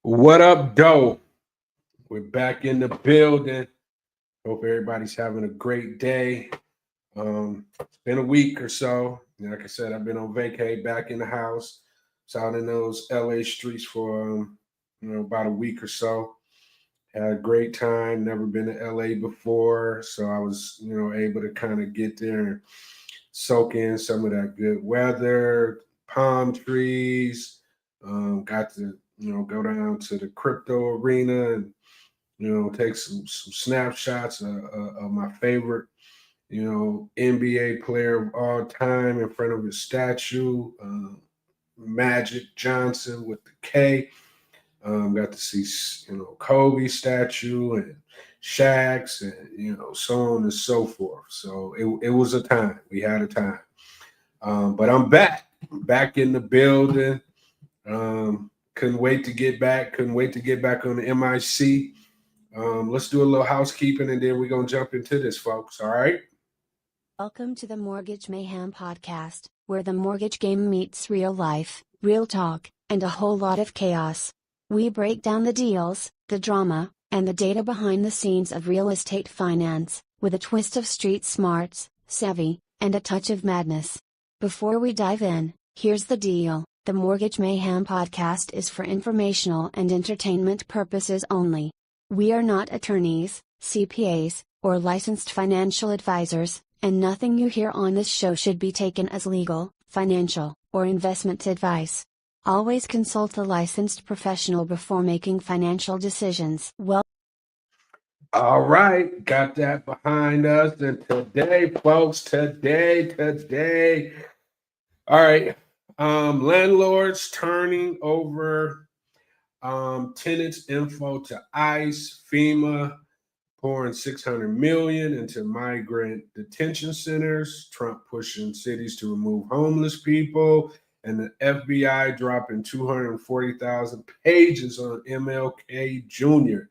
What up, Doe? We're back in the building. Hope everybody's having a great day. It's been a week or so. Like I said, I've been on vacay back in the house. Was out in those LA streets for about a week or so. Had a great time. Never been to LA before, so I was able to kind of get there and soak in some of that good weather, palm trees. Got to go down to the crypto arena and take some snapshots of my favorite NBA player of all time in front of his statue, Magic Johnson with the K. Got to see Kobe statue and Shaq's and so on and so forth. So it was a time. We had a time. But I'm back in the building. Couldn't wait to get back. Couldn't wait to get back on the MIC. Let's do a little housekeeping and then we're gonna jump into this, folks. All right. Welcome to the Mortgage Mayhem podcast, where the mortgage game meets real life, real talk, and a whole lot of chaos. We break down the deals, the drama, and the data behind the scenes of real estate finance, with a twist of street smarts, savvy, and a touch of madness. Before we dive in, here's the deal. The Mortgage Mayhem podcast is for informational and entertainment purposes only. We are not attorneys, CPAs, or licensed financial advisors, and nothing you hear on this show should be taken as legal, financial, or investment advice. Always consult a licensed professional before making financial decisions. All right, got that behind us. And today, folks, today. All right. Landlords turning over tenants' info to ICE, FEMA, pouring $600 million into migrant detention centers, Trump pushing cities to remove homeless people, and the FBI dropping 240,000 pages on MLK Jr.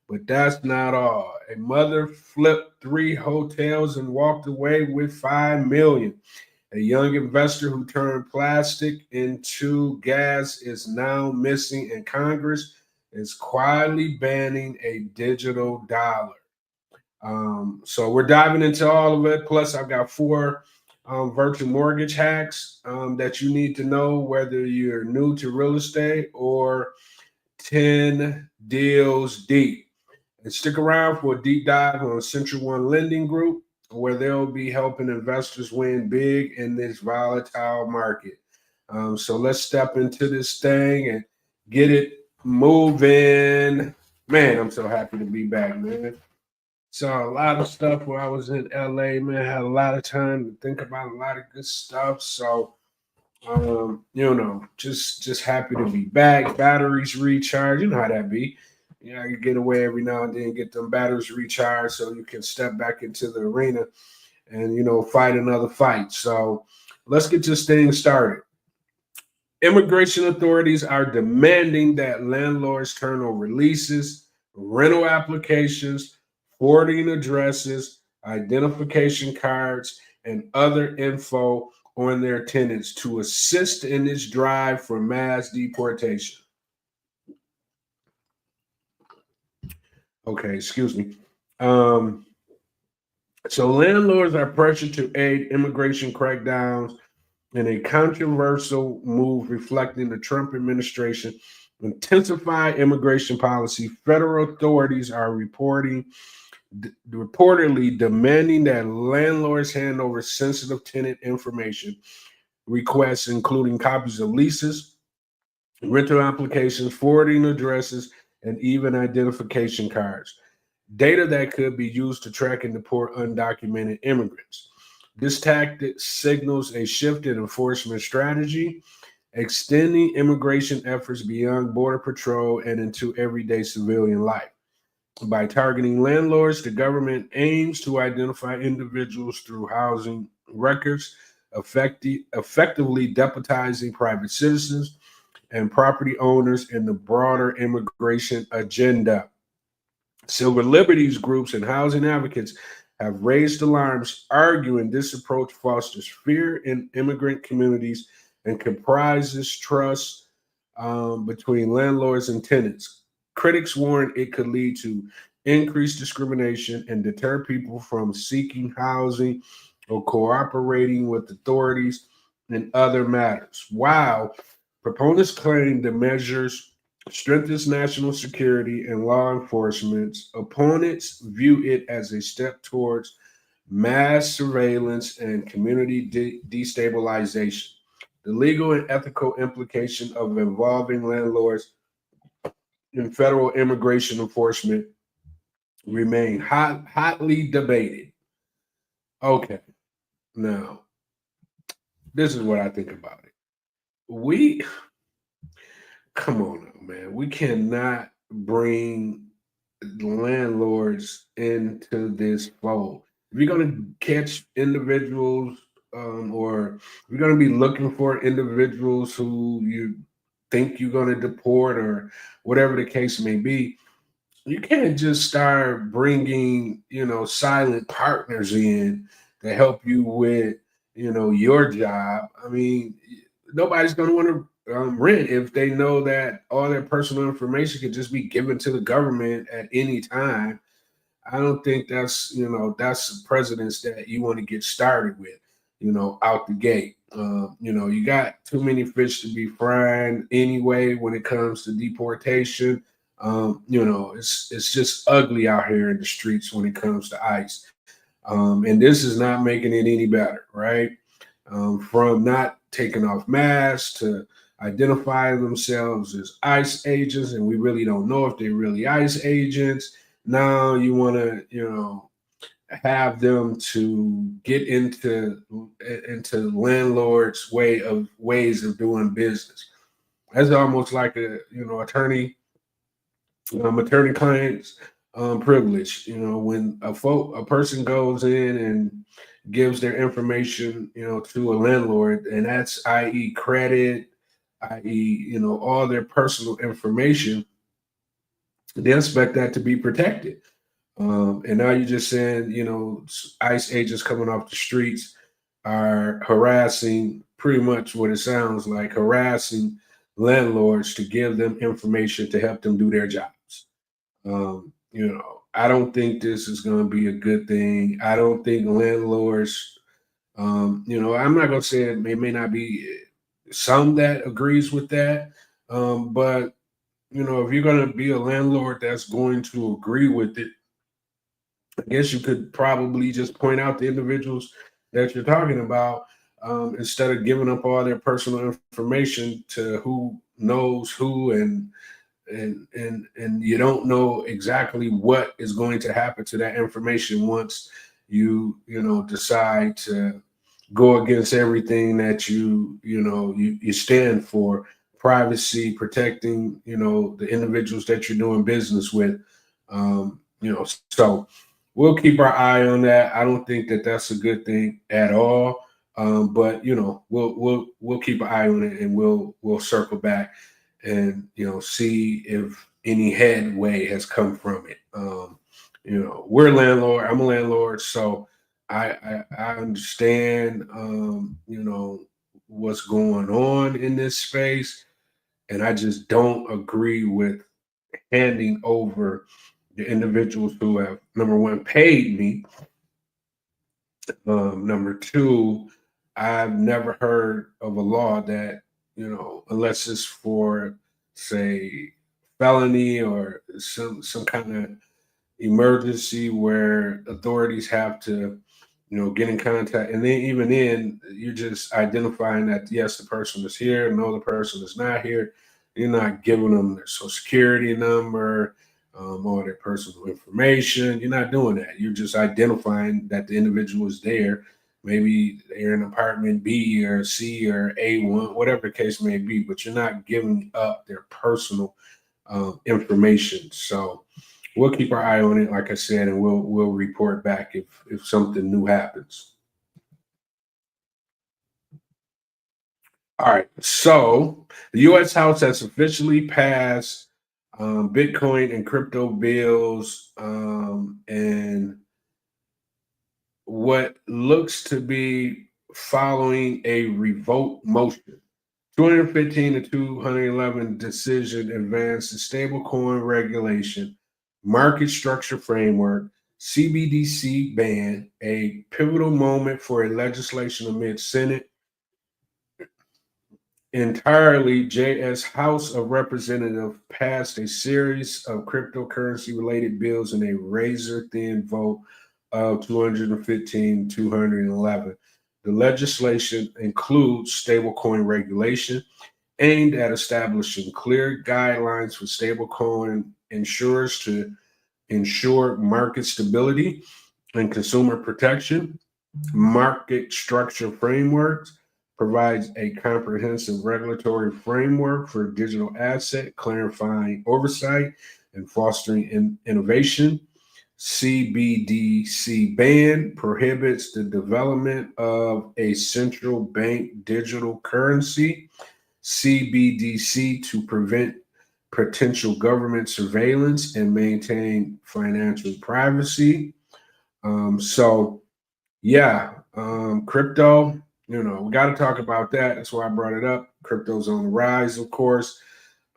But that's not all. A mother flipped 3 hotels and walked away with $5 million. A young investor who turned plastic into gas is now missing, and Congress is quietly banning a digital dollar. So we're diving into all of it. Plus, I've got 4 virtual mortgage hacks that you need to know whether you're new to real estate or 10 deals deep. And stick around for a deep dive on Central One Lending Group, where they'll be helping investors win big in this volatile market. So let's step into this thing and get it moving. Man, I'm so happy to be back, man. Saw a lot of stuff while I was in LA, man. Had a lot of time to think about a lot of good stuff. So, just happy to be back. Batteries recharged. You know how that be. You get away every now and then, get them batteries recharged so you can step back into the arena and, fight another fight. So let's get this thing started. Immigration authorities are demanding that landlords turn over leases, rental applications, forwarding addresses, identification cards, and other info on their tenants to assist in this drive for mass deportation. Okay, excuse me. So landlords are pressured to aid immigration crackdowns in a controversial move reflecting the Trump administration intensify immigration policy. Federal authorities are reportedly demanding that landlords hand over sensitive tenant information requests, including copies of leases, rental applications, forwarding addresses, and even identification cards. Data that could be used to track and deport undocumented immigrants. This tactic signals a shift in enforcement strategy, extending immigration efforts beyond Border Patrol and into everyday civilian life. By targeting landlords, the government aims to identify individuals through housing records, effectively deputizing private citizens and property owners in the broader immigration agenda. Civil liberties groups and housing advocates have raised alarms, arguing this approach fosters fear in immigrant communities and comprises trust between landlords and tenants. Critics warn it could lead to increased discrimination and deter people from seeking housing or cooperating with authorities in other matters. While proponents claim the measures strengthens national security and law enforcement, opponents view it as a step towards mass surveillance and community destabilization. The legal and ethical implication of involving landlords in federal immigration enforcement remain hotly debated. Okay, now this is what I think about it. We come on now, man. We cannot bring landlords into this fold. If you're going to catch individuals, or you're going to be looking for individuals who you think you're going to deport or whatever the case may be, you can't just start bringing, silent partners in to help you with, your job. I mean, nobody's going to want to rent if they know that all their personal information could just be given to the government at any time. I don't think that's the precedence that you want to get started with, out the gate. You got too many fish to be frying anyway when it comes to deportation. It's just ugly out here in the streets when it comes to ICE. And this is not making it any better, right? From not taking off masks to identifying themselves as ICE agents, and we really don't know if they're really ICE agents. Now you want to, have them to get into landlords' ways of doing business. That's almost like a attorney clients privilege. When a person goes in and gives their information, to a landlord, and that's i.e. credit, i.e. all their personal information, they expect that to be protected. And now you're just saying, ICE agents coming off the streets are harassing, pretty much what it sounds like, harassing landlords to give them information to help them do their jobs. I don't think this is going to be a good thing. I don't think landlords, I'm not going to say it may not be some that agrees with that, but if you're going to be a landlord that's going to agree with it, I guess you could probably just point out the individuals that you're talking about, instead of giving up all their personal information to who knows who, and you don't know exactly what is going to happen to that information once you decide to go against everything that you stand for, privacy, protecting the individuals that you're doing business with. So we'll keep our eye on that. I don't think that that's a good thing at all. But we'll keep an eye on it, and we'll circle back and see if any headway has come from it. We're a landlord. I'm a landlord, so I understand what's going on in this space, and I just don't agree with handing over the individuals who have, number one, paid me. Number two, I've never heard of a law that, unless it's for, say, felony or some kind of emergency where authorities have to, get in contact. And then even then, you're just identifying that, yes, the person is here, no, the person is not here. You're not giving them their social security number, all their personal information. You're not doing that. You're just identifying that the individual is there. Maybe they're in apartment B or C or A1, whatever the case may be, but you're not giving up their personal information. So we'll keep our eye on it, like I said, and we'll report back if something new happens. All right. So the U.S. House has officially passed Bitcoin and crypto bills, and what looks to be following a revolt motion. 2015 to 211 decision advanced the stablecoin regulation, market structure framework, CBDC ban, a pivotal moment for a legislation amid Senate entirely. JS House of Representatives passed a series of cryptocurrency related bills in a razor thin vote of 215 211. The legislation includes stablecoin regulation aimed at establishing clear guidelines for stablecoin insurers to ensure market stability and consumer protection. Market structure frameworks provides a comprehensive regulatory framework for digital asset, clarifying oversight and fostering innovation. CBDC ban prohibits the development of a central bank digital currency. CBDC to prevent potential government surveillance and maintain financial privacy. So yeah, crypto, we got to talk about that. That's why I brought it up. Crypto's on the rise, of course.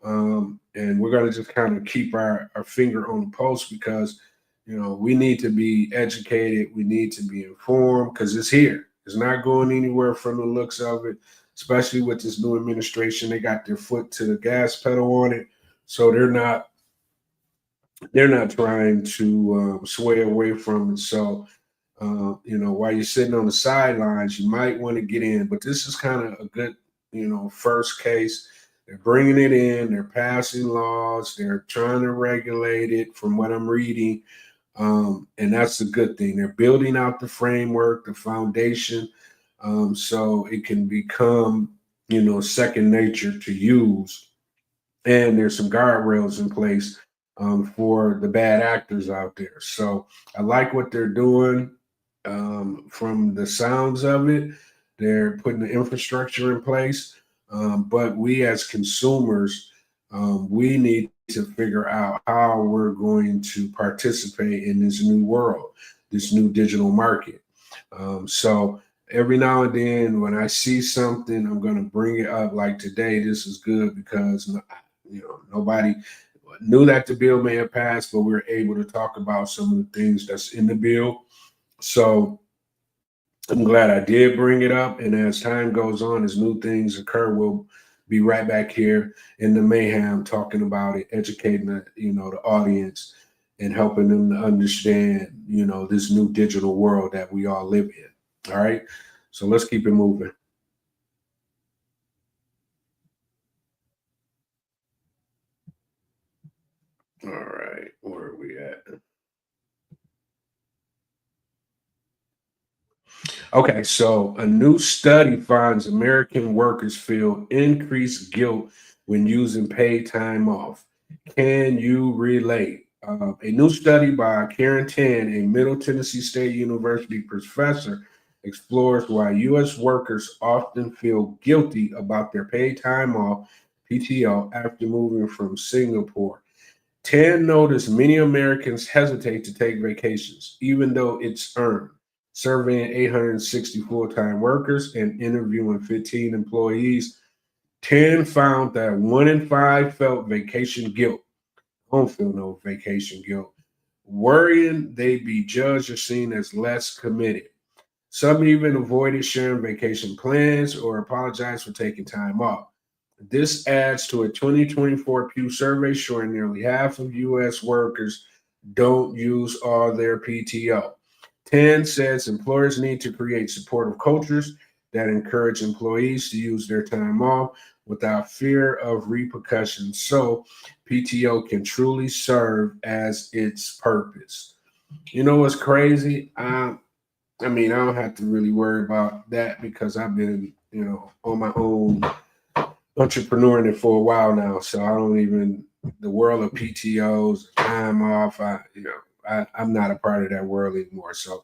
And we're going to just kind of keep our finger on the pulse because, we need to be educated. We need to be informed because it's here. It's not going anywhere from the looks of it, especially with this new administration. They got their foot to the gas pedal on it. So they're not trying to sway away from it. So, while you're sitting on the sidelines, you might want to get in. But this is kind of a good, first case. They're bringing it in. They're passing laws. They're trying to regulate it from what I'm reading. And that's a good thing. They're building out the framework, the foundation, so it can become, second nature to use. And there's some guardrails in place for the bad actors out there. So I like what they're doing. From the sounds of it, they're putting the infrastructure in place. But we as consumers, we need to figure out how we're going to participate in this new world, this new digital market. So every now and then, when I see something, I'm going to bring it up. Like today, this is good because nobody knew that the bill may have passed, but we were able to talk about some of the things that's in the bill. So I'm glad I did bring it up. And as time goes on, as new things occur, we'll be right back here in the Mayhem talking about it, educating the audience and helping them to understand, this new digital world that we all live in. All right. So let's keep it moving. All right. Where are we at? Okay, so a new study finds American workers feel increased guilt when using paid time off. Can you relate? A new study by Karen Tan, a Middle Tennessee State University professor, explores why U.S. workers often feel guilty about their paid time off (PTO) after moving from Singapore. Tan noticed many Americans hesitate to take vacations, even though it's earned. Surveying 860 full time workers and interviewing 15 employees, Tan found that 1 in 5 felt vacation guilt. I don't feel no vacation guilt. Worrying they'd be judged or seen as less committed. Some even avoided sharing vacation plans or apologized for taking time off. This adds to a 2024 Pew survey showing nearly half of U.S. workers don't use all their PTO. 10 says employers need to create supportive cultures that encourage employees to use their time off without fear of repercussions so PTO can truly serve as its purpose. You know what's crazy? I don't have to really worry about that because I've been, on my own entrepreneuring it for a while now. So I don't even the world of PTOs, time off. I'm not a part of that world anymore. So,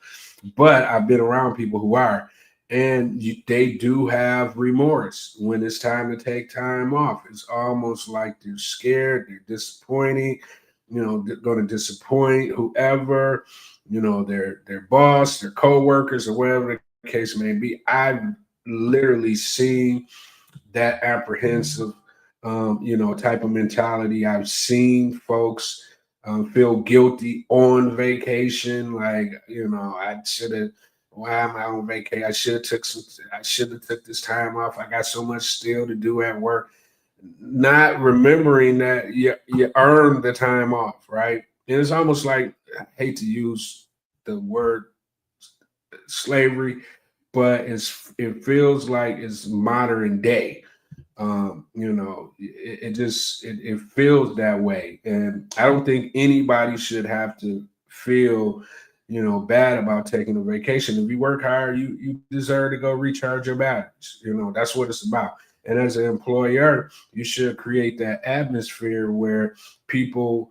but I've been around people who are, and they do have remorse when it's time to take time off. It's almost like they're scared, they're disappointing. They're going to disappoint whoever, their boss, their coworkers, or whatever the case may be. I've literally seen that apprehensive, type of mentality. I've seen folks feel guilty on vacation. Like, I should have. Why am I on vacation? I should have took some. I should have took this time off. I got so much still to do at work. Not remembering that you earned the time off, right? And it's almost like, I hate to use the word slavery, but it feels like it's modern day. It feels that way, and I don't think anybody should have to feel bad about taking a vacation. If you work hard, you deserve to go recharge your batteries. That's what it's about. And as an employer, you should create that atmosphere where people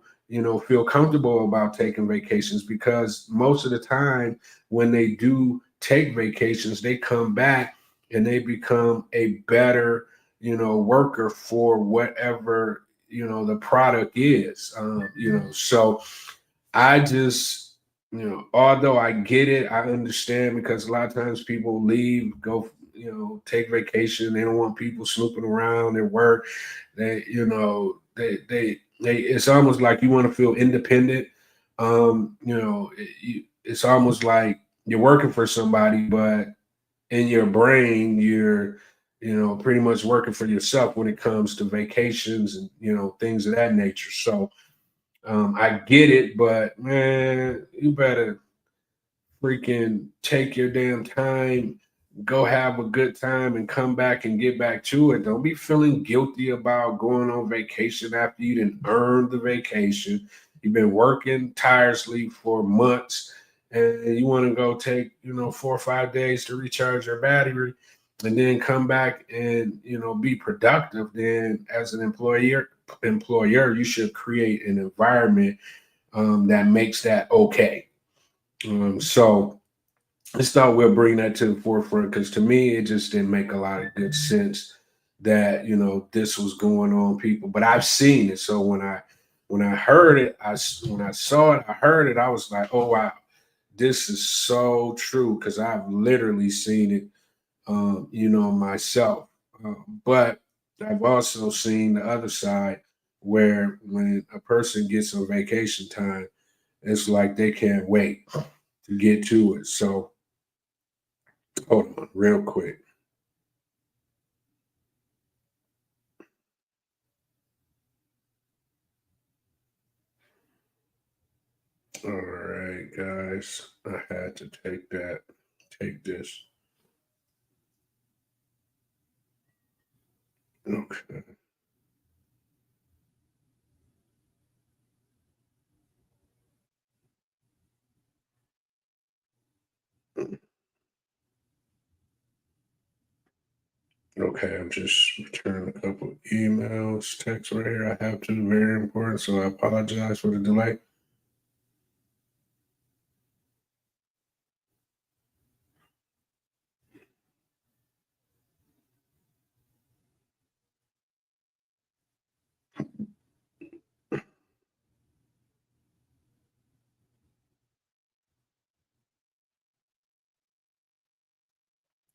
feel comfortable about taking vacations, because most of the time when they do take vacations, they come back and they become a better worker for whatever the product is. So I just, although I get it, I understand, because a lot of times people leave, go, take vacation. They don't want people snooping around their work. They it's almost like you want to feel independent. It's almost like you're working for somebody, but in your brain, you're, pretty much working for yourself when it comes to vacations and, things of that nature. So I get it, but man, you better freaking take your damn time, go have a good time, and come back and get back to it. Don't be feeling guilty about going on vacation after you didn't earn the vacation. You've been working tirelessly for months, and you want to go take 4 or 5 days to recharge your battery, and then come back and be productive. Then as an employer, you should create an environment that makes that okay. So let's thought we'll bring that to the forefront, because to me it just didn't make a lot of good sense that this was going on, people. But I've seen it, so when I heard it, when I saw it, I heard it, I was like, oh wow, this is so true, because I've literally seen it, myself. But I've also seen the other side, where when a person gets on vacation time, it's like they can't wait to get to it. So hold on, real quick. All right, guys, I had to take this. Okay. Okay, I'm just returning a couple of emails, texts right here. I have to, very important, so I apologize for the delay.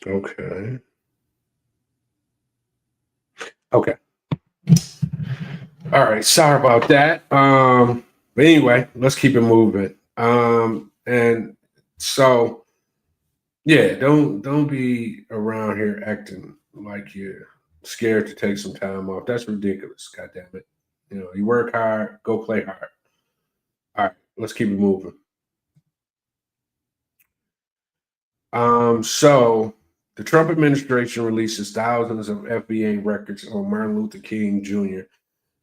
Okay. Okay. All right. Sorry about that. But anyway, let's keep it moving. And so yeah, don't be around here acting like you're scared to take some time off. That's ridiculous. God damn it. You work hard, go play hard. All right, let's keep it moving. So the Trump administration releases thousands of FBA records on Martin Luther King Jr.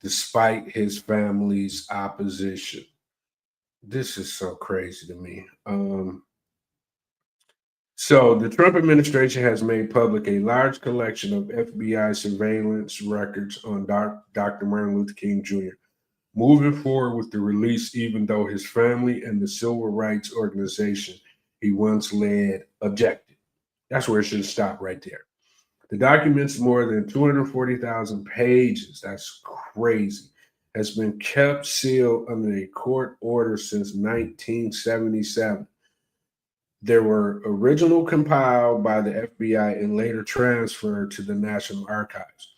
despite his family's opposition. This is so crazy to me. So the Trump administration has made public a large collection of FBI surveillance records on Dr. Martin Luther King Jr., moving forward with the release, even though his family and the civil rights organization he once led objected. That's where it should stop right there. The document's more than 240,000 pages. That's crazy. Has been kept sealed under a court order since 1977. They were originally compiled by the FBI and later transferred to the National Archives.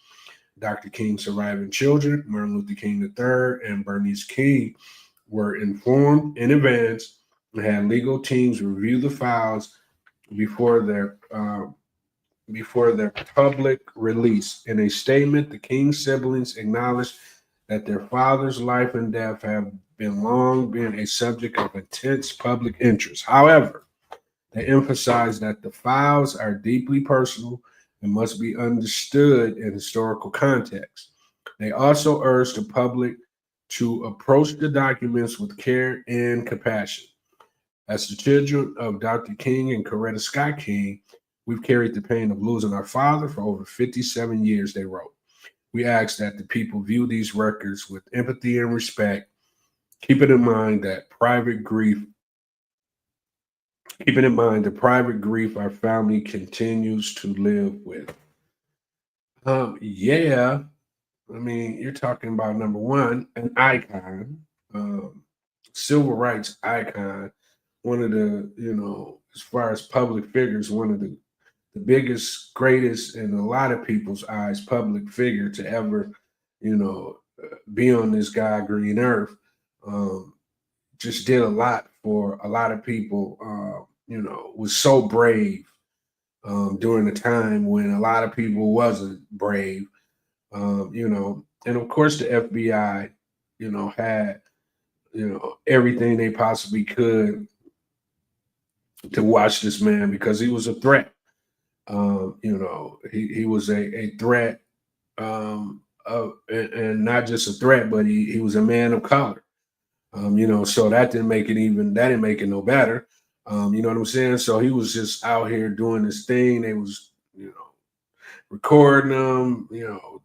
Dr. King's surviving children, Martin Luther King III and Bernice King, were informed in advance and had legal teams review the files before their public release. In a statement, the King siblings acknowledged that their father's life and death have long been a subject of intense public interest. However, they emphasized that the files are deeply personal and must be understood in historical context. They also urged the public to approach the documents with care and compassion. As the children of Dr. King and Coretta Scott King, we've carried the pain of losing our father for over 57 years, they wrote. We ask that the people view these records with empathy and respect, keeping in mind the private grief our family continues to live with. Yeah, I mean, you're talking about number one, an icon, civil rights icon, one of the, as far as public figures, one of the biggest, greatest, in a lot of people's eyes, public figure to ever, be on this God green earth. Just did a lot for a lot of people. Was so brave during a time when a lot of people wasn't brave. And of course the FBI, had, everything they possibly could to watch this man because he was a threat. He was a threat, and not just a threat, but he was a man of color. So that didn't make it no better. You know what I'm saying? So he was just out here doing his thing. They was, recording them,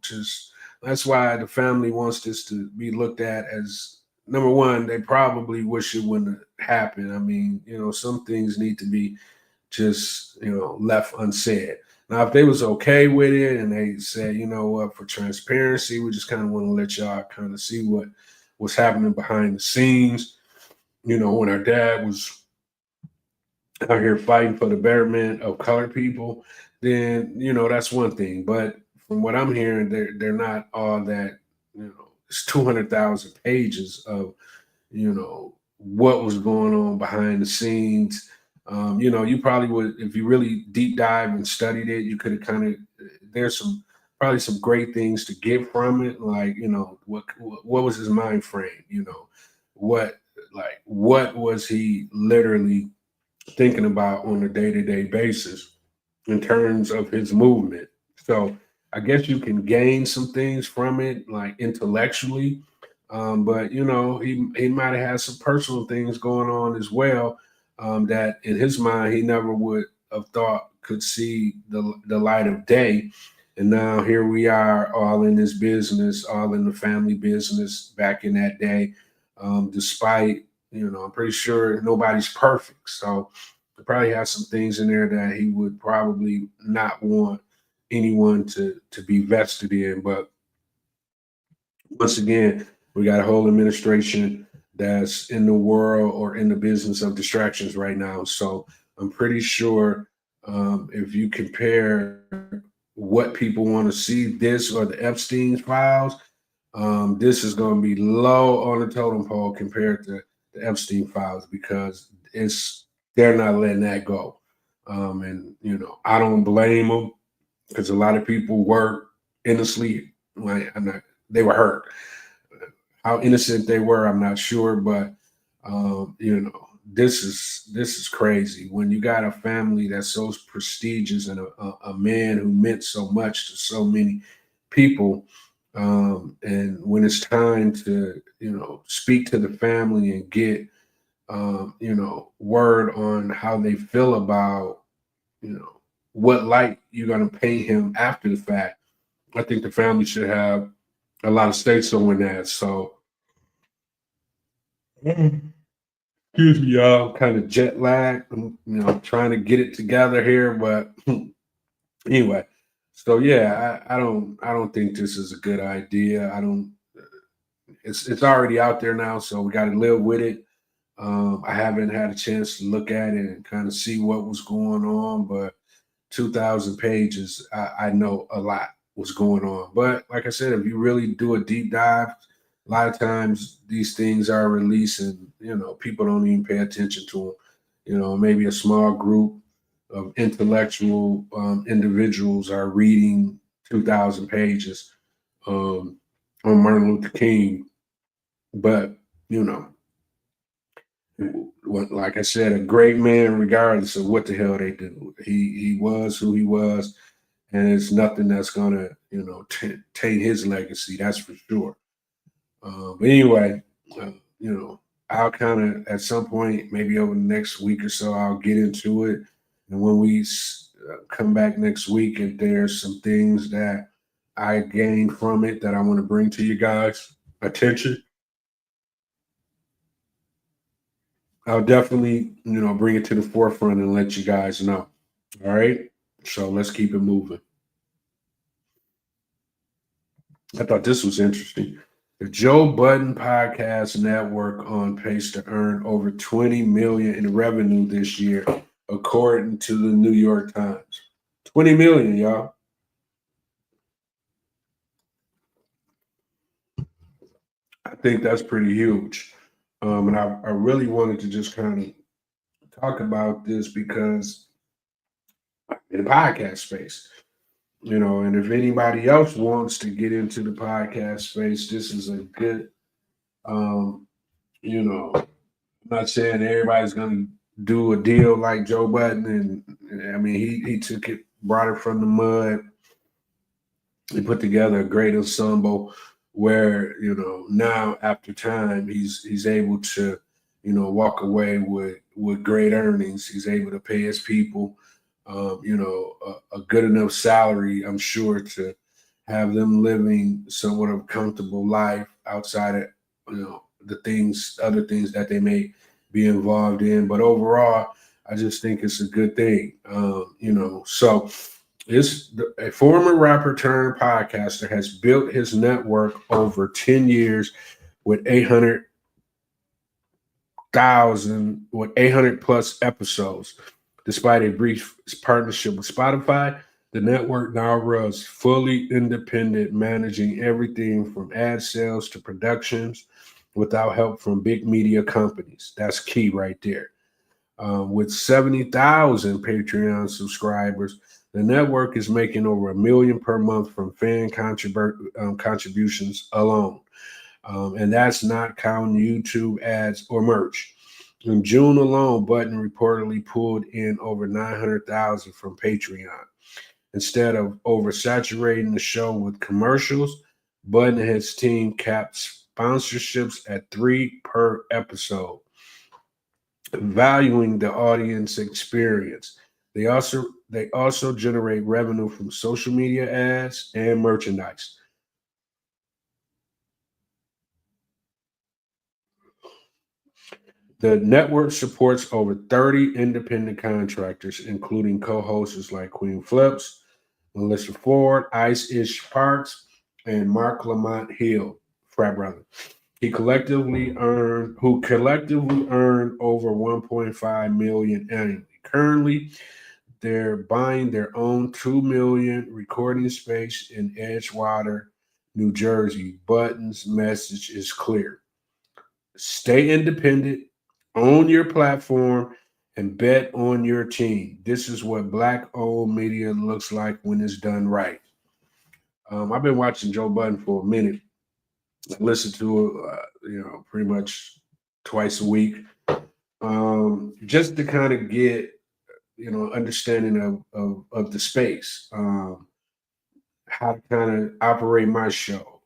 just that's why the family wants this to be looked at as number one. They probably wish it wouldn't have happened. I mean, some things need to be just, left unsaid. Now, if they was okay with it and they said, you know what, for transparency, we just kind of want to let y'all kind of see what's happening behind the scenes. When our dad was out here fighting for the betterment of colored people, then that's one thing. But from what I'm hearing, they're not all that. It's 200,000 pages of what was going on behind the scenes. You probably would, if you really deep dive and studied it, you could have kind of. There's probably some great things to get from it, like what was his mind frame? What what was he literally thinking about on a day-to-day basis in terms of his movement. So I guess you can gain some things from it, like intellectually. But he might have had some personal things going on as well, that in his mind he never would have thought could see the light of day. And now here we are, all in this business, all in the family business back in that day. Despite, I'm pretty sure nobody's perfect. So he probably has some things in there that he would probably not want anyone to be vested in. But once again, we got a whole administration that's in the world or in the business of distractions right now. So I'm pretty sure, if you compare what people want to see, this or the Epstein files, this is going to be low on the totem pole compared to the Epstein files because they're not letting that go. And I don't blame them because a lot of people were innocently, they were hurt. How innocent they were, I'm not sure, but this is crazy. When you got a family that's so prestigious and a man who meant so much to so many people, and when it's time to speak to the family and get word on how they feel about what light you're going to paint him after the fact, I think the family should have a lot of say so in that. So, excuse me, y'all, kind of jet lag. Trying to get it together here, but anyway. So yeah, I don't think this is a good idea. I don't. It's already out there now, so we got to live with it. I haven't had a chance to look at it and kind of see what was going on, but 2,000 pages, I know a lot was going on. But like I said, if you really do a deep dive, a lot of times these things are released and, people don't even pay attention to them. Maybe a small group of intellectual individuals are reading 2,000 pages um, on Martin Luther King. But, you know, like I said, a great man, regardless of what the hell they do. He was who he was, and it's nothing that's gonna taint his legacy. That's for sure. But anyway, I'll kind of at some point, maybe over the next week or so, I'll get into it. And when we come back next week, if there's some things that I gained from it that I want to bring to you guys' attention, I'll definitely, bring it to the forefront and let you guys know. All right. So let's keep it moving. I thought this was interesting. The Joe Budden Podcast Network on pace to earn over 20 million in revenue this year, according to the New York Times. 20 million, y'all. I think that's pretty huge. And I really wanted to just kind of talk about this because in the podcast space, and if anybody else wants to get into the podcast space, this is a good, um, I'm not saying everybody's going to do a deal like Joe Budden, and I mean he took it, brought it from the mud. He put together a great ensemble where now after time he's able to walk away with great earnings. He's able to pay his people a good enough salary, I'm sure, to have them living somewhat of a comfortable life outside of other things that they may be involved in. But overall, I just think it's a good thing. So a former rapper turned podcaster has built his network over 10 years with 800 plus episodes. Despite a brief partnership with Spotify, the network now runs fully independent, managing everything from ad sales to productions without help from big media companies. That's key right there. With 70,000 Patreon subscribers, the network is making over $1 million per month from fan contributions alone. And that's not counting YouTube ads or merch. In June alone, Budden reportedly pulled in over 900,000 from Patreon. Instead of oversaturating the show with commercials, Budden and his team capped sponsorships at 3 per episode, valuing the audience experience. They also generate revenue from social media ads and merchandise. The network supports over 30 independent contractors, including co-hosts like Queen Flips, Melissa Ford, Ice-Ish Parks, and Mark Lamont Hill, frat brother. Who collectively earned over 1.5 million annually. Currently, they're buying their own 2 million recording space in Edgewater, New Jersey. Budden's message is clear. Stay independent, own your platform, and bet on your team. This is what Black-owned media looks like when it's done right. I've been watching Joe Budden for a minute. I listen to it, pretty much twice a week, just to kind of get, understanding of the space, how to kind of operate my show,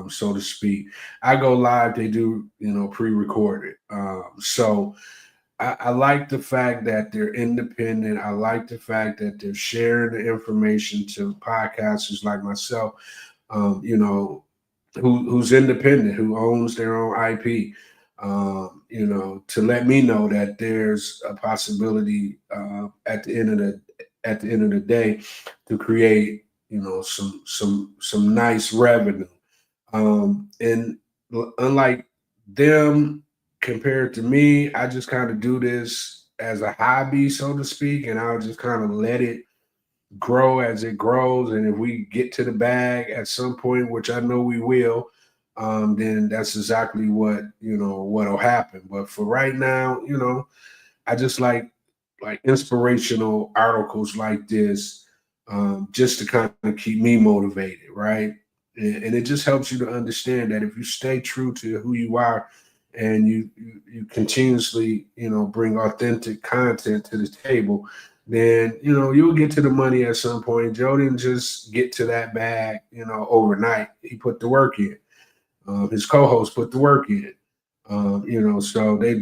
so to speak. I go live; they do, pre-recorded. So I like the fact that they're independent. I like the fact that they're sharing the information to podcasters like myself. Who's independent, who owns their own IP, to let me know that there's a possibility at the end of the day to create, some nice revenue. And unlike them compared to me, I just kind of do this as a hobby, so to speak, and I'll just kind of let it grow as it grows. And if we get to the bag at some point, which I know we will, then that's exactly what what'll happen. But for right now, I just like inspirational articles like this, just to kind of keep me motivated, right? And it just helps you to understand that if you stay true to who you are and you continuously bring authentic content to the table, then you'll get to the money at some point. Joe didn't just get to that bag overnight. He put the work in. His co-host put the work in. So they're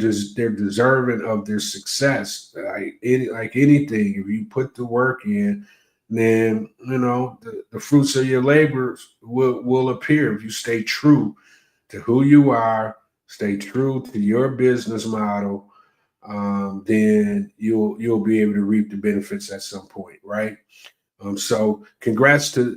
deserving of their success. Like anything, if you put the work in, then the fruits of your labor will appear if you stay true to who you are, stay true to your business model. Then you'll be able to reap the benefits at some point, right? So congrats to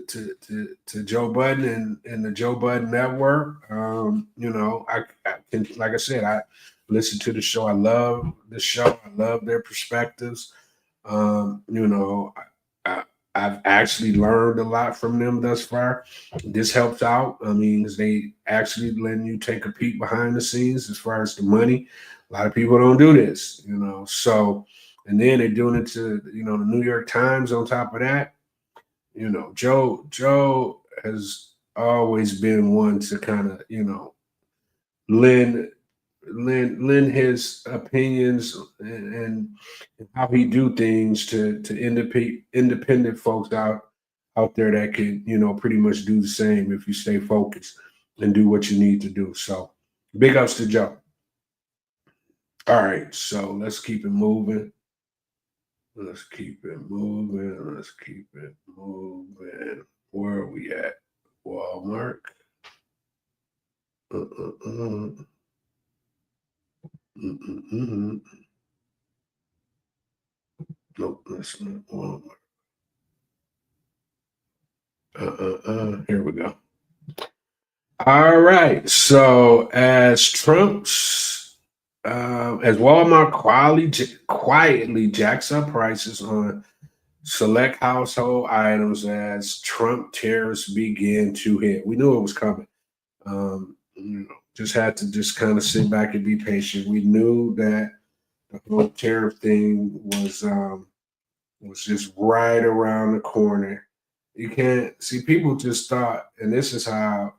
Joe Budden and the Joe Budden Network. I can, like I said, I listen to the show. I love the show. I love their perspectives. Um, you know, I, I've actually learned a lot from them thus far. This helps out. I mean, 'cause they actually letting you take a peek behind the scenes as far as the money. A lot of people don't do this, So, and then they're doing it to the New York Times. On top of that, Joe has always been one to kind of lend lend his opinions and how he do things to independent folks out there that can pretty much do the same if you stay focused and do what you need to do. So big ups to Joe. All right, so let's keep it moving. Let's keep it moving. Let's keep it moving. Where are we at? Walmart. Uh, uh, uh. Mm-mm-mm. Nope, that's not Walmart. Here we go. All right. So as Walmart quietly jacks up prices on select household items as Trump tariffs begin to hit. We knew it was coming. Just had to just kind of sit back and be patient. We knew that the whole tariff thing was just right around the corner. You can't see people just thought, and this is how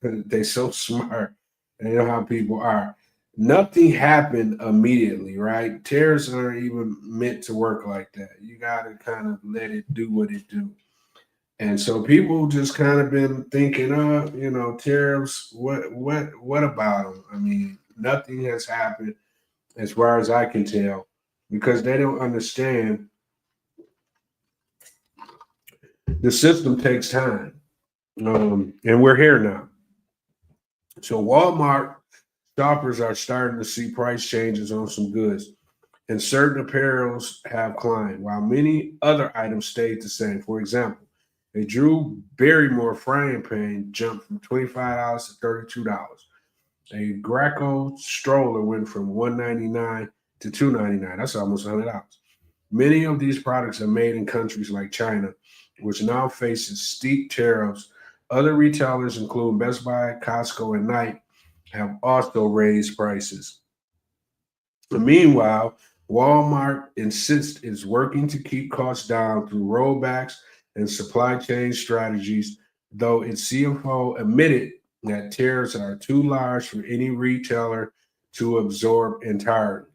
they so smart, and you know how people are. Nothing happened immediately, right? Tariffs aren't even meant to work like that. You got to kind of let it do what it do. And so people just kind of been thinking, tariffs. What about them? I mean, nothing has happened as far as I can tell, because they don't understand the system takes time, and we're here now. So Walmart shoppers are starting to see price changes on some goods, and certain apparels have climbed, while many other items stayed the same. For example, a Drew Barrymore frying pan jumped from $25 to $32. A Graco stroller went from $199 to $299. That's almost $100. Many of these products are made in countries like China, which now faces steep tariffs. Other retailers, including Best Buy, Costco, and Nike, have also raised prices. Meanwhile, Walmart insists it's working to keep costs down through rollbacks and supply chain strategies, though its CFO admitted that tariffs are too large for any retailer to absorb entirely.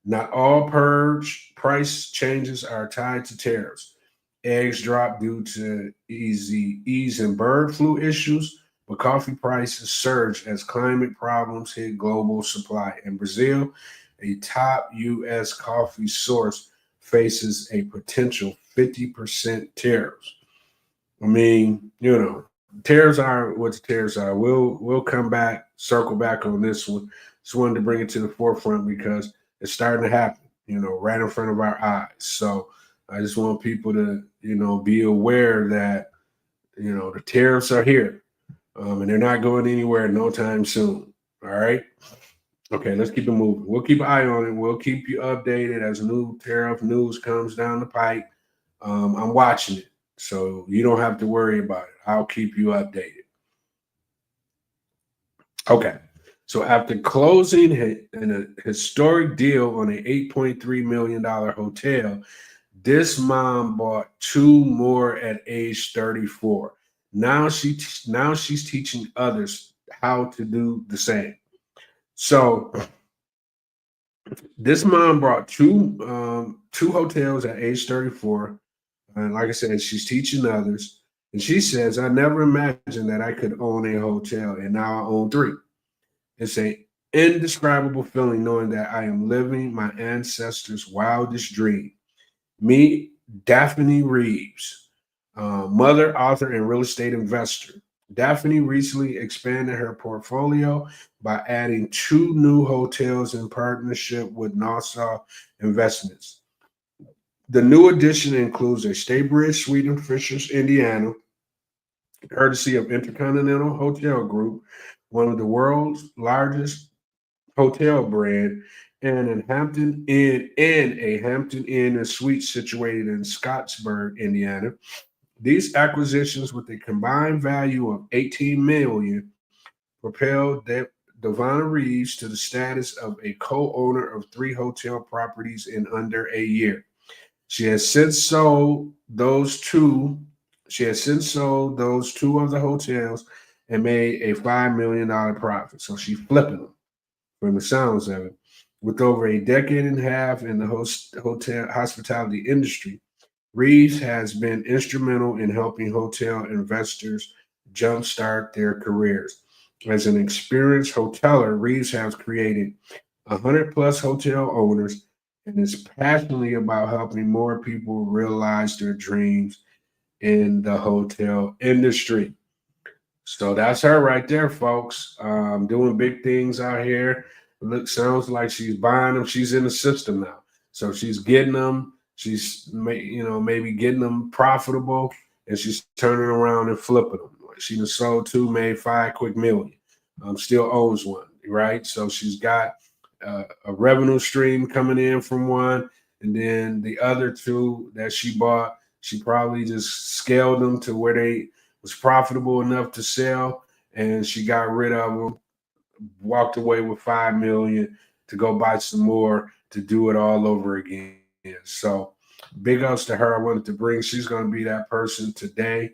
Not all purge price changes are tied to tariffs. Eggs dropped due to ease in bird flu issues, but coffee prices surged as climate problems hit global supply. In Brazil, a top U.S. coffee source faces a potential 50% tariffs. I mean, tariffs are what the tariffs are. We'll come back, circle back on this one. Just wanted to bring it to the forefront because it's starting to happen, right in front of our eyes. So I just want people to, be aware that, the tariffs are here, and they're not going anywhere no time soon. All right. Okay, let's keep it moving. We'll keep an eye on it. We'll keep you updated as new tariff news comes down the pipe. I'm watching it, so you don't have to worry about it. I'll keep you updated. Okay. So after closing in a historic deal on an $8.3 million hotel, this mom bought two more at age 34. Now she's teaching others how to do the same. So this mom brought two hotels at age 34. And like I said, she's teaching others. And she says, I never imagined that I could own a hotel, and now I own three. It's a indescribable feeling knowing that I am living my ancestors' wildest dream. Me, Daphne Reeves, mother, author, and real estate investor. Daphne recently expanded her portfolio by adding two new hotels in partnership with Nassau Investments. The new addition includes a Staybridge suite in Fishers, Indiana, courtesy of Intercontinental Hotel Group, one of the world's largest hotel brand, and a Hampton Inn and Suite situated in Scottsburg, Indiana. These acquisitions, with a combined value of 18 million, propelled Devonna Reeves to the status of a co-owner of three hotel properties in under a year. She has since sold those two. She has since sold those two of the hotels and made a $5 million profit. So she's flipping them from the sounds of it. With over a decade and a half in the hotel hospitality industry, Reeves has been instrumental in helping hotel investors jumpstart their careers. As an experienced hoteler, Reeves has created 100 plus hotel owners and is passionately about helping more people realize their dreams in the hotel industry. So that's her right there, folks. Doing big things out here. Look, sounds like she's buying them. She's in the system now, so she's getting them. She's maybe getting them profitable, and she's turning around and flipping them. She done sold two, made five quick million. Still owns one, right? So she's got a revenue stream coming in from one, and then the other two that she bought, she probably just scaled them to where they was profitable enough to sell, and she got rid of them, walked away with 5 million to go buy some more to do it all over again. So big ups to her. I wanted to bring. She's going to be that person today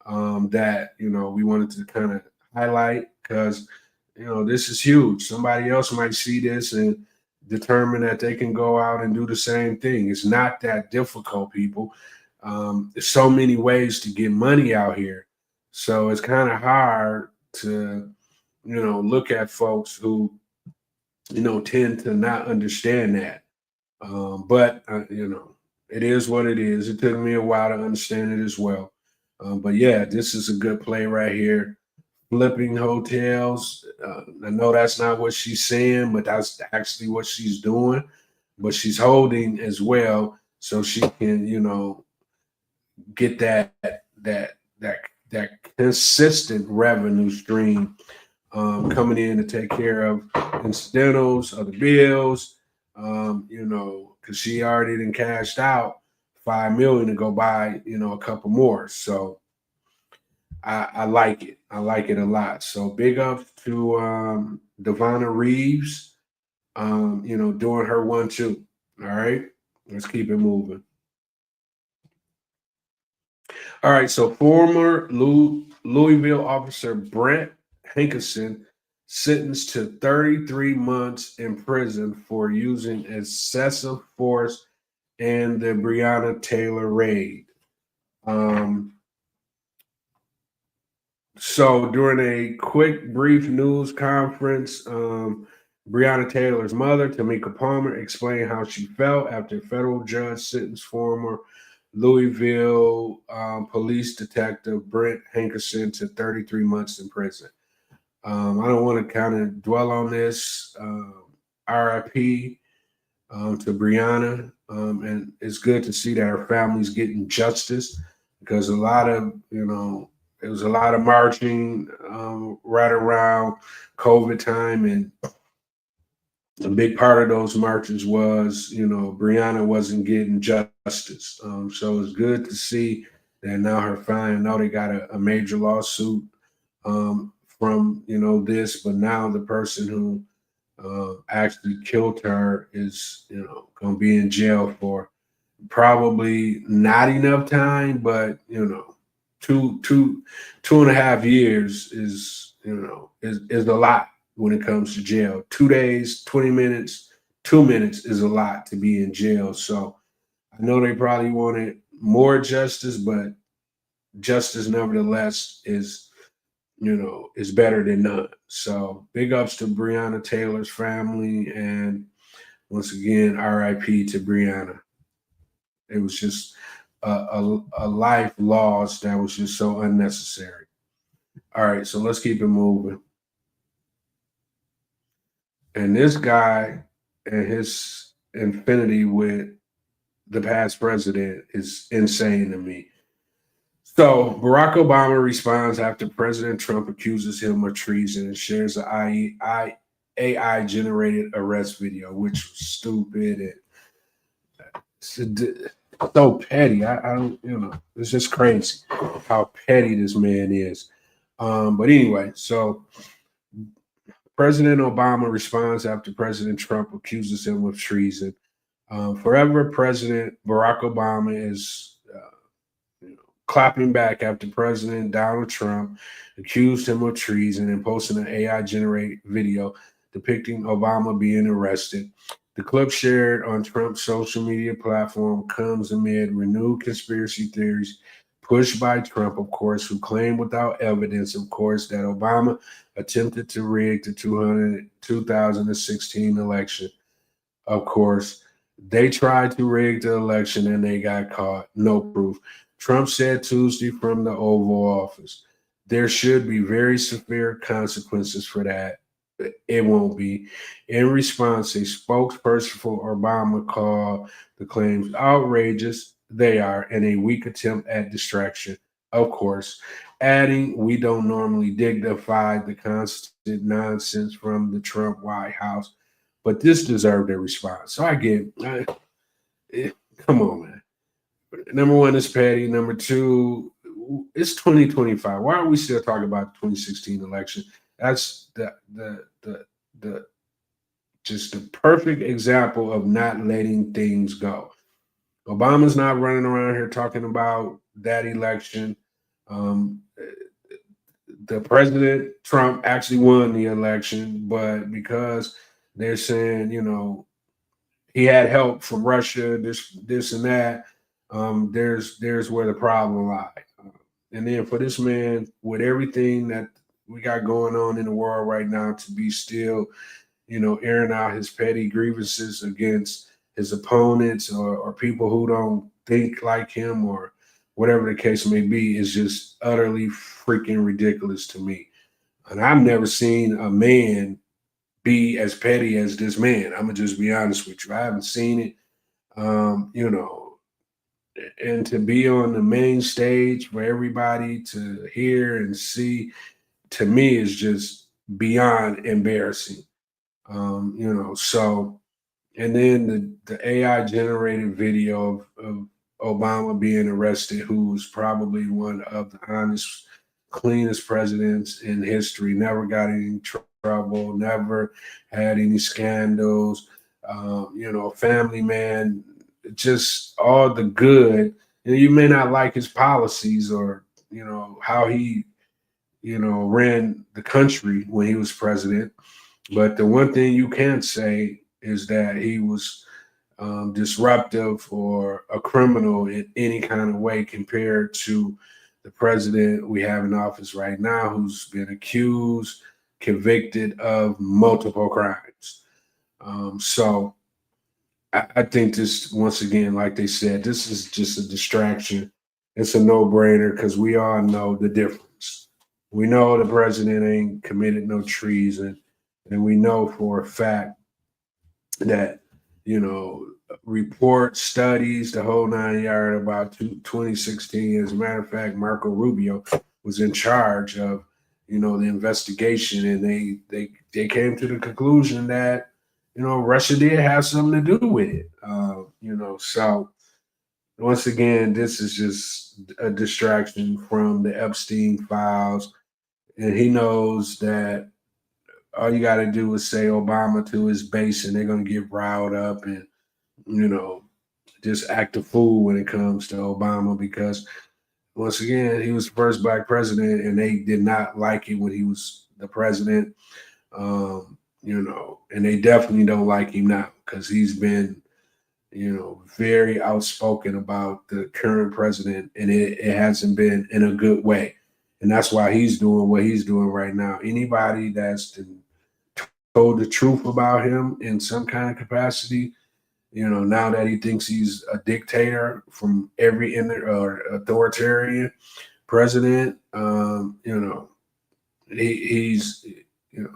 that we wanted to kind of highlight because this is huge. Somebody else might see this and determine that they can go out and do the same thing. It's not that difficult, people. There's so many ways to get money out here. So it's kind of hard to, look at folks who, tend to not understand that. But it is what it is. It took me a while to understand it as well. But yeah, this is a good play right here. Flipping hotels. I know that's not what she's saying, but that's actually what she's doing. But she's holding as well, so she can, get that consistent revenue stream coming in to take care of incidentals, other bills. Because she already done cashed out 5 million to go buy, a couple more. So I like it. I like it a lot. So big up to Devonna Reeves, doing her 1-2. All right, let's keep it moving. All right, so former Louisville officer Brent Hankerson sentenced to 33 months in prison for using excessive force in the Breonna Taylor raid. So during a quick, brief news conference, Breonna Taylor's mother, Tamika Palmer, explained how she felt after a federal judge sentenced former Louisville police detective Brent Hankerson to 33 months in prison. I don't want to kind of dwell on this. RIP to Breonna. And it's good to see that her family's getting justice because there was a lot of marching right around COVID time, and a big part of those marches was, Breonna wasn't getting justice. So it's good to see that now her family, I know they got a major lawsuit from, this, but now the person who actually killed her is, going to be in jail for probably not enough time, but, two and a half years is a lot when it comes to jail. 2 days, 20 minutes, 2 minutes is a lot to be in jail. So I know they probably wanted more justice, but justice nevertheless is better than none. So big ups to Breonna Taylor's family, and once again, RIP to Breonna. It was just a life lost that was just so unnecessary. All right, so let's keep it moving. And this guy and his infinity with the past president is insane to me. So Barack Obama responds after President Trump accuses him of treason and shares an AI generated arrest video, which was stupid and so petty. I don't, it's just crazy how petty this man is. But anyway, so President Obama responds after President Trump accuses him of treason. Forever President Barack Obama is clapping back after President Donald Trump accused him of treason and posting an AI generated video depicting Obama being arrested. The clip shared on Trump's social media platform comes amid renewed conspiracy theories pushed by Trump, of course, who claimed without evidence, of course, that Obama attempted to rig the 2016 election. Of course, they tried to rig the election and they got caught. No proof. Trump said Tuesday from the Oval Office, there should be very severe consequences for that. It won't be. In response, a spokesperson for Obama called the claims outrageous. They are, and a weak attempt at distraction, of course, adding, we don't normally dignify the constant nonsense from the Trump White House, but this deserved a response. So come on, man. Number one is petty. Number two, it's 2025. Why are we still talking about the 2016 election? That's the just the perfect example of not letting things go. Obama's not running around here talking about that election. The president Trump actually won the election, but because they're saying, he had help from Russia, this and that, there's where the problem lies. And then for this man, with everything that we got going on in the world right now, to be still, airing out his petty grievances against his opponents or people who don't think like him or whatever the case may be, is just utterly freaking ridiculous to me. And I've never seen a man be as petty as this man. I'm gonna just be honest with you. I haven't seen it. And to be on the main stage for everybody to hear and see, to me, is just beyond embarrassing. So, and then the AI generated video of Obama being arrested, who was probably one of the honest, cleanest presidents in history, never got any trouble, never had any scandals, family man, just all the good. You may not like his policies or, how he, ran the country when he was president. But the one thing you can say is that he was disruptive or a criminal in any kind of way compared to the president we have in office right now, who's been accused, convicted of multiple crimes. So I think this, once again, like they said, this is just a distraction. It's a no-brainer because we all know the difference. We know the president ain't committed no treason, and we know for a fact that, report studies, the whole 9 yard about 2016. As a matter of fact, Marco Rubio was in charge of, the investigation, and they came to the conclusion that Russia did have something to do with it. So once again, this is just a distraction from the Epstein files. And he knows that all you got to do is say Obama to his base and they're going to get riled up and, you know, just act a fool when it comes to Obama because, once again, he was the first black president and they did not like it when he was the president. And they definitely don't like him now because he's been, very outspoken about the current president, and it hasn't been in a good way. And that's why he's doing what he's doing right now. Anybody that's told the truth about him in some kind of capacity, now that he thinks he's a dictator from every or authoritarian president, he's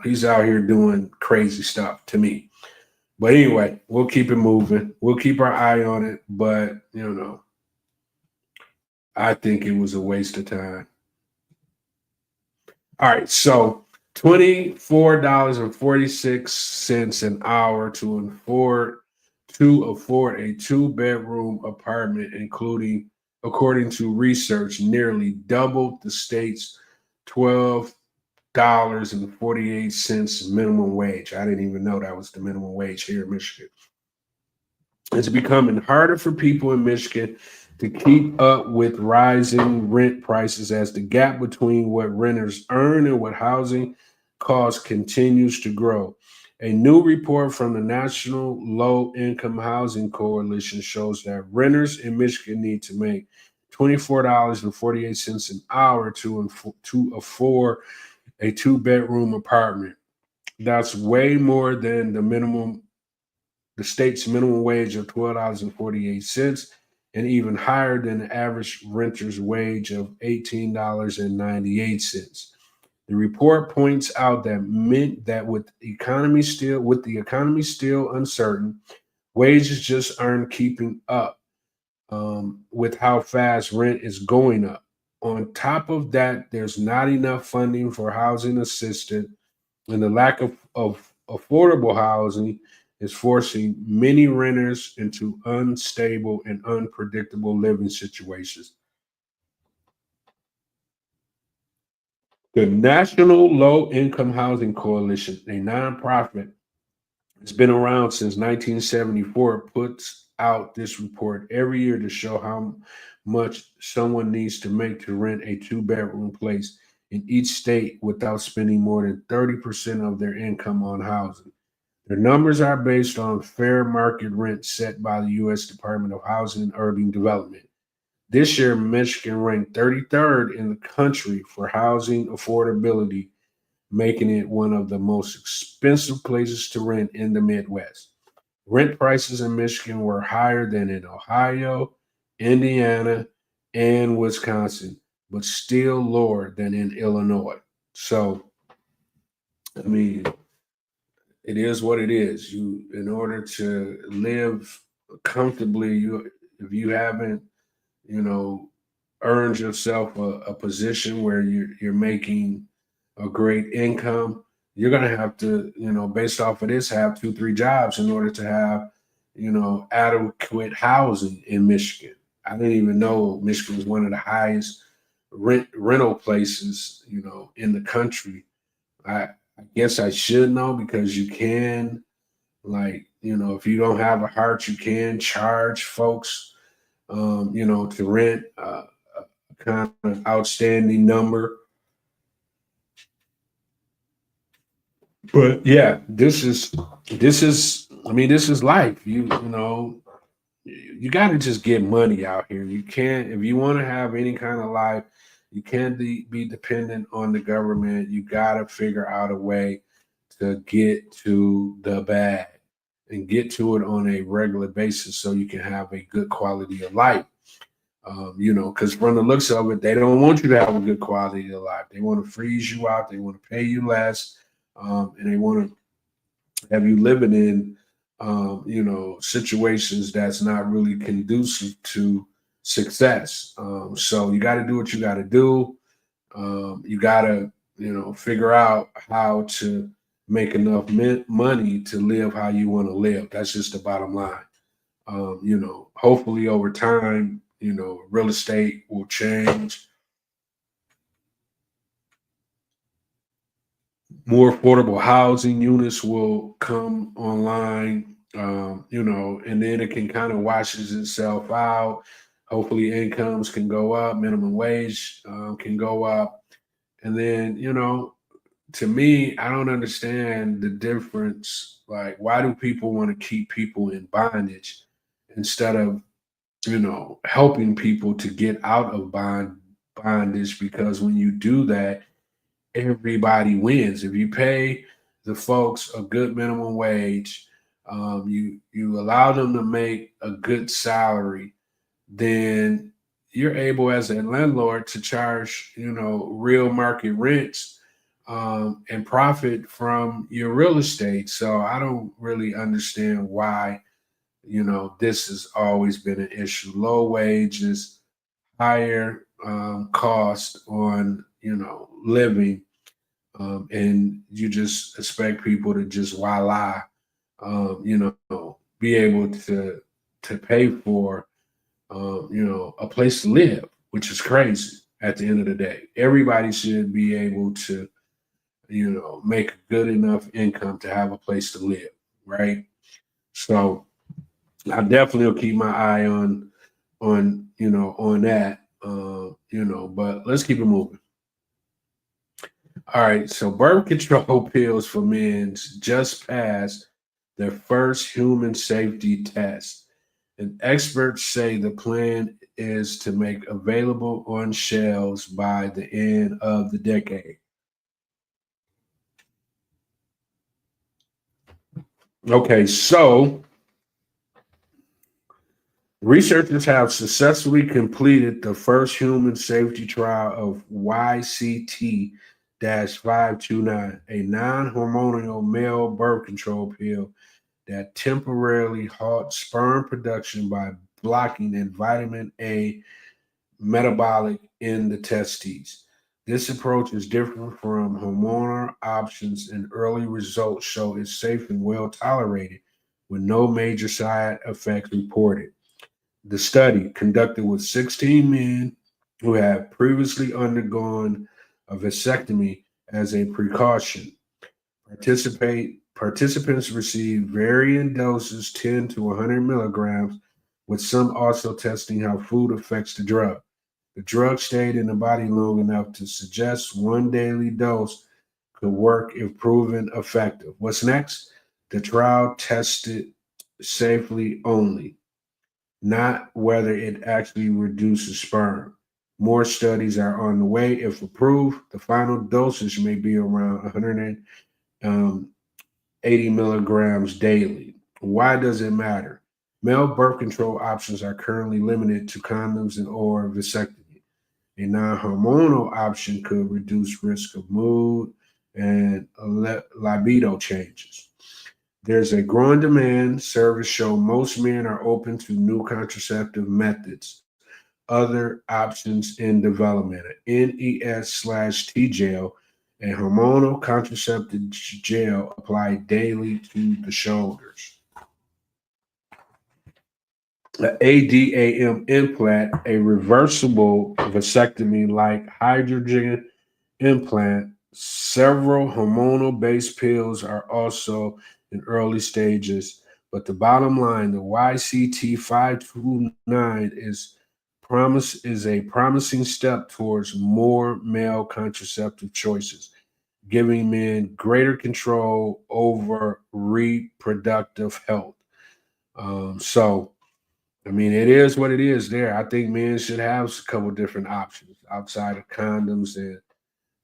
he's out here doing crazy stuff to me. But anyway, we'll keep it moving. We'll keep our eye on it. But, I think it was a waste of time. All right. So $24.46 an hour to afford a two-bedroom apartment, including, according to research, nearly doubled the state's $12.48 minimum wage. I didn't even know that was the minimum wage here in Michigan. It's becoming harder for people in Michigan to keep up with rising rent prices as the gap between what renters earn and what housing costs continues to grow. A new report from the National Low Income Housing Coalition shows that renters in Michigan need to make $24.48 an hour to afford a two-bedroom apartment. That's way more than the state's minimum wage of $12.48, and even higher than the average renter's wage of $18.98. The report points out that with the economy still uncertain, wages just aren't keeping up with how fast rent is going up. On top of that, there's not enough funding for housing assistance, and the lack of affordable housing is forcing many renters into unstable and unpredictable living situations. The National Low Income Housing Coalition, a nonprofit, it's been around since 1974, puts out this report every year to show how much someone needs to make to rent a two-bedroom place in each state without spending more than 30% of their income on housing. The numbers are based on fair market rent set by the U.S. Department of Housing and Urban Development. This year, Michigan ranked 33rd in the country for housing affordability, making it one of the most expensive places to rent in the Midwest. Rent prices in Michigan were higher than in Ohio, Indiana, and Wisconsin, but still lower than in Illinois. So, I mean, it is what it is. In order to live comfortably, if you haven't, you know, earned yourself a position where you're making a great income, you're gonna have to, based off of this, have 2, 3 jobs in order to have, adequate housing in Michigan. I didn't even know Michigan was one of the highest rental places, in the country. I guess I should know because you can, like, if you don't have a heart, you can charge folks, to rent a kind of outstanding number. But yeah, this is life. You got to just get money out here. You can't, if you want to have any kind of life, you can't be dependent on the government. You got to figure out a way to get to the bag and get to it on a regular basis so you can have a good quality of life. Because from the looks of it, they don't want you to have a good quality of life. They want to freeze you out. They want to pay you less, and they want to have you living in, situations that's not really conducive to success. So you got to do what you got to do. You got to, figure out how to make enough money to live how you want to live. That's just the bottom line. Hopefully over time, real estate will change. More affordable housing units will come online, and then it can kind of washes itself out. Hopefully incomes can go up, minimum wage can go up. And then, to me, I don't understand the difference. Like, why do people want to keep people in bondage instead of, helping people to get out of bondage? Because when you do that, everybody wins. If you pay the folks a good minimum wage, you allow them to make a good salary, then you're able as a landlord to charge, real market rents, and profit from your real estate. So I don't really understand why, this has always been an issue. Low wages, higher cost on, living, and you just expect people to just voila, be able to pay for, a place to live, which is crazy. At the end of the day, everybody should be able to, make a good enough income to have a place to live, right? So I definitely will keep my eye on that, But let's keep it moving. All right, so birth control pills for men just passed their first human safety test. And experts say the plan is to make available on shelves by the end of the decade. Okay, so researchers have successfully completed the first human safety trial of YCT 529, a non hormonal male birth control pill that temporarily halts sperm production by blocking a vitamin A metabolic in the testes. This approach is different from hormonal options, and early results show it's safe and well tolerated, with no major side effects reported. The study, conducted with 16 men who had previously undergone a vasectomy as a precaution, participants received varying doses, 10 to 100 milligrams, with some also testing how food affects the drug. The drug stayed in the body long enough to suggest one daily dose could work if proven effective. What's next? The trial tested safely only, not whether it actually reduces sperm. More studies are on the way. If approved, the final dosage may be around 180 milligrams daily. Why does it matter? Male birth control options are currently limited to condoms and or vasectomy. A non-hormonal option could reduce risk of mood and libido changes. There's a growing demand. Surveys show most men are open to new contraceptive methods. Other options in development: NES/T gel, a hormonal contraceptive gel applied daily to the shoulders. An ADAM implant, a reversible vasectomy like hydrogen implant. Several hormonal based pills are also in early stages, but the bottom line, the YCT 529 is a promising step towards more male contraceptive choices, giving men greater control over reproductive health. So I mean, it is what it is there. I think men should have a couple different options outside of condoms and,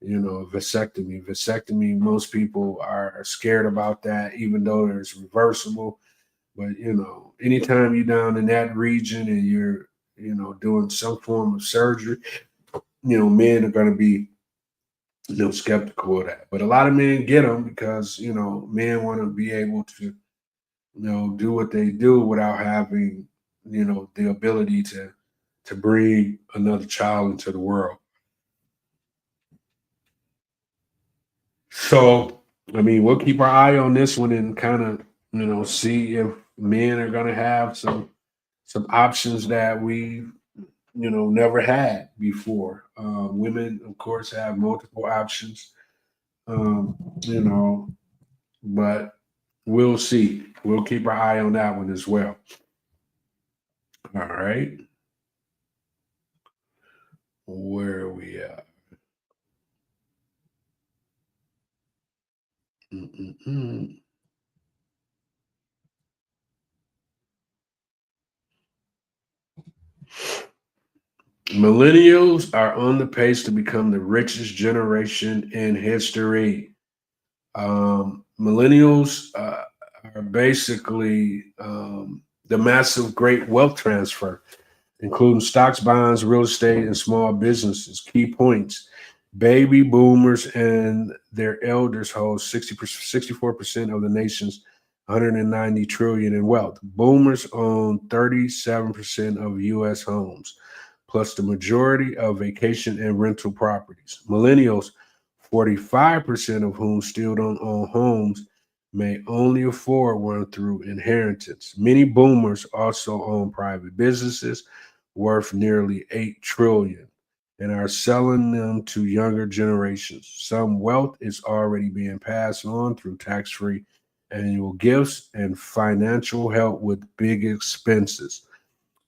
vasectomy. Vasectomy, most people are scared about that, even though it's reversible. But, anytime you're down in that region and you're, doing some form of surgery, men are going to be, skeptical of that. But a lot of men get them because, men want to be able to, do what they do without having, the ability to bring another child into the world. So I mean, we'll keep our eye on this one and kind of, see if men are going to have some options that we, never had before. Women, of course, have multiple options, um, you know, but we'll see. We'll keep our eye on that one as well. All right. Where are we at? Mm-mm-mm. Millennials are on the pace to become the richest generation in history. Millennials are basically the massive great wealth transfer, including stocks, bonds, real estate, and small businesses. Key points: baby boomers and their elders hold 64% of the nation's 190 trillion in wealth. Boomers own 37% of U.S. homes, plus the majority of vacation and rental properties. Millennials, 45% of whom still don't own homes, may only afford one through inheritance. Many boomers also own private businesses worth nearly 8 trillion and are selling them to younger generations. Some wealth is already being passed on through tax-free annual gifts and financial help with big expenses.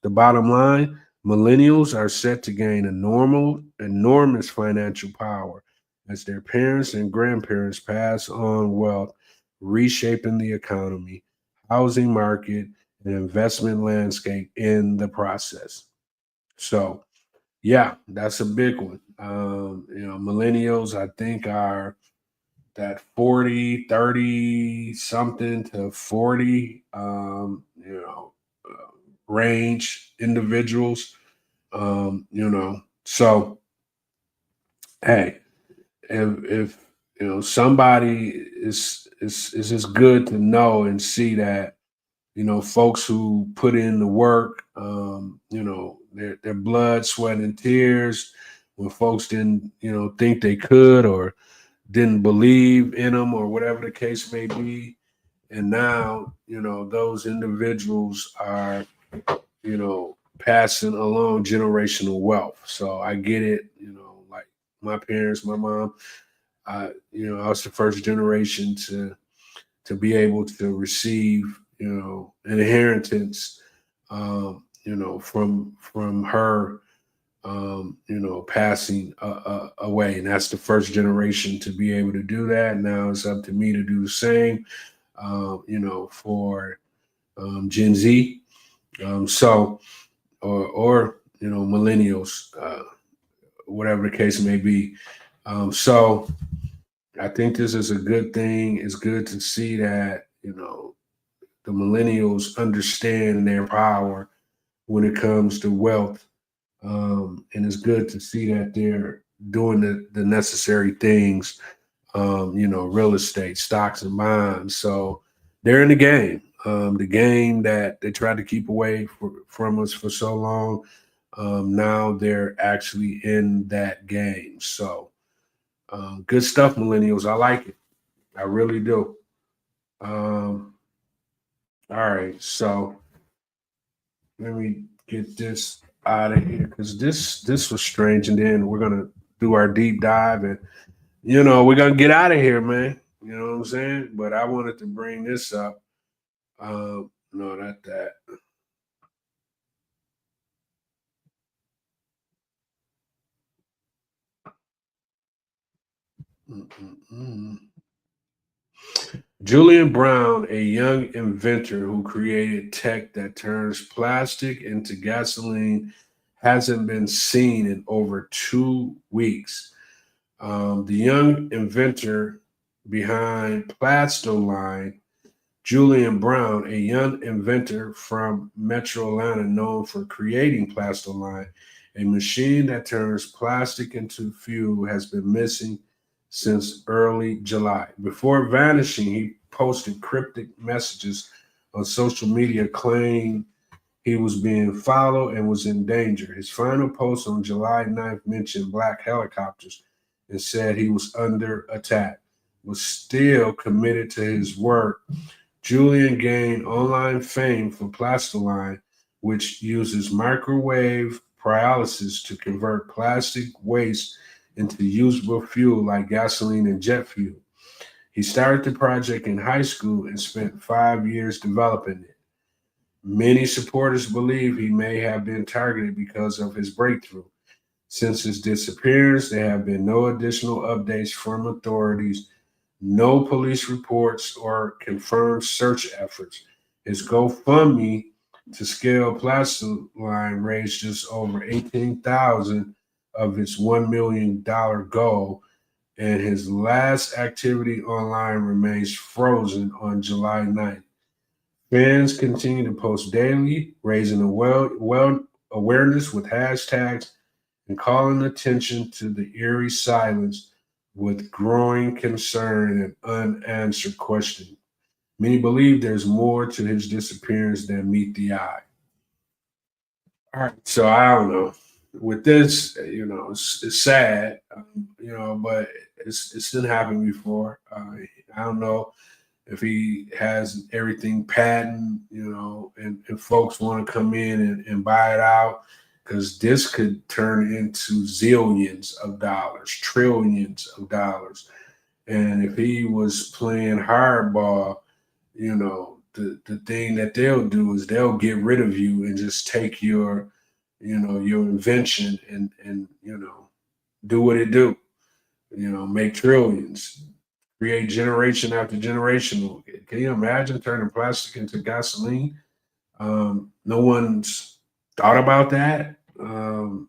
The bottom line, millennials are set to gain enormous financial power as their parents and grandparents pass on wealth, reshaping the economy, housing market, and investment landscape in the process. So, yeah, that's a big one. Millennials, I think, are that 40, 30 something to 40, range individuals. So hey, if somebody is just good to know and see that folks who put in the work, their blood, sweat, and tears when folks didn't think they could or didn't believe in them or whatever the case may be, and now those individuals are passing along generational wealth. So I get it, like my parents, my mom, I was the first generation to be able to receive, an inheritance, from her, passing away, and that's the first generation to be able to do that. Now it's up to me to do the same, for Gen Z. So or millennials, whatever the case may be. So I think this is a good thing. It's good to see that the millennials understand their power when it comes to wealth, and it's good to see that they're doing the necessary things. Real estate, stocks, and bonds. So they're in the game. The game that they tried to keep away from us for so long. Now they're actually in that game. So good stuff, millennials. I like it. I really do. Um, all right. So let me get this out of here because this was strange. And then we're gonna do our deep dive and we're gonna get out of here, man. You know what I'm saying? But I wanted to bring this up. No, not that. Mm-mm-mm. Julian Brown, a young inventor who created tech that turns plastic into gasoline, hasn't been seen in over 2 weeks. The young inventor behind Plastoline, Julian Brown, a young inventor from Metro Atlanta known for creating Plastoline, a machine that turns plastic into fuel, has been missing since early July. Before vanishing, he posted cryptic messages on social media claiming he was being followed and was in danger. His final post on July 9th mentioned black helicopters and said he was under attack. was still committed to his work, Julian gained online fame for Plastoline, which uses microwave pyrolysis to convert plastic waste into usable fuel like gasoline and jet fuel. He started the project in high school and spent 5 years developing it. Many supporters believe he may have been targeted because of his breakthrough. Since his disappearance, there have been no additional updates from authorities, no police reports, or confirmed search efforts. His GoFundMe to scale Plastoline raised just over 18,000 of its $1 million goal, and his last activity online remains frozen on July 9th. Fans continue to post daily, raising awareness with hashtags and calling attention to the eerie silence with growing concern and unanswered questions. Many believe there's more to his disappearance than meet the eye. All right, so I don't know. With this, it's sad, but it's didn't happen before. I don't know if he has everything patent, and folks want to come in and buy it out, because this could turn into zillions of dollars, trillions of dollars. And if he was playing hardball, the thing that they'll do is they'll get rid of you and just take your invention and do what it do, make trillions, create generation after generation. Can you imagine turning plastic into gasoline? No one's thought about that. And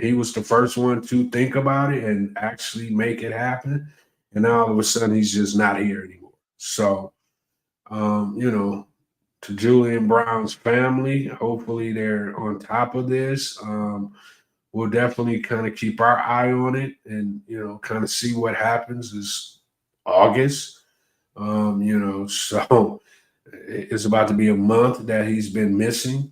he was the first one to think about it and actually make it happen. And now all of a sudden he's just not here anymore. So, to Julian Brown's family, hopefully they're on top of this. We'll definitely kind of keep our eye on it and, kind of see what happens this August. So it's about to be a month that he's been missing.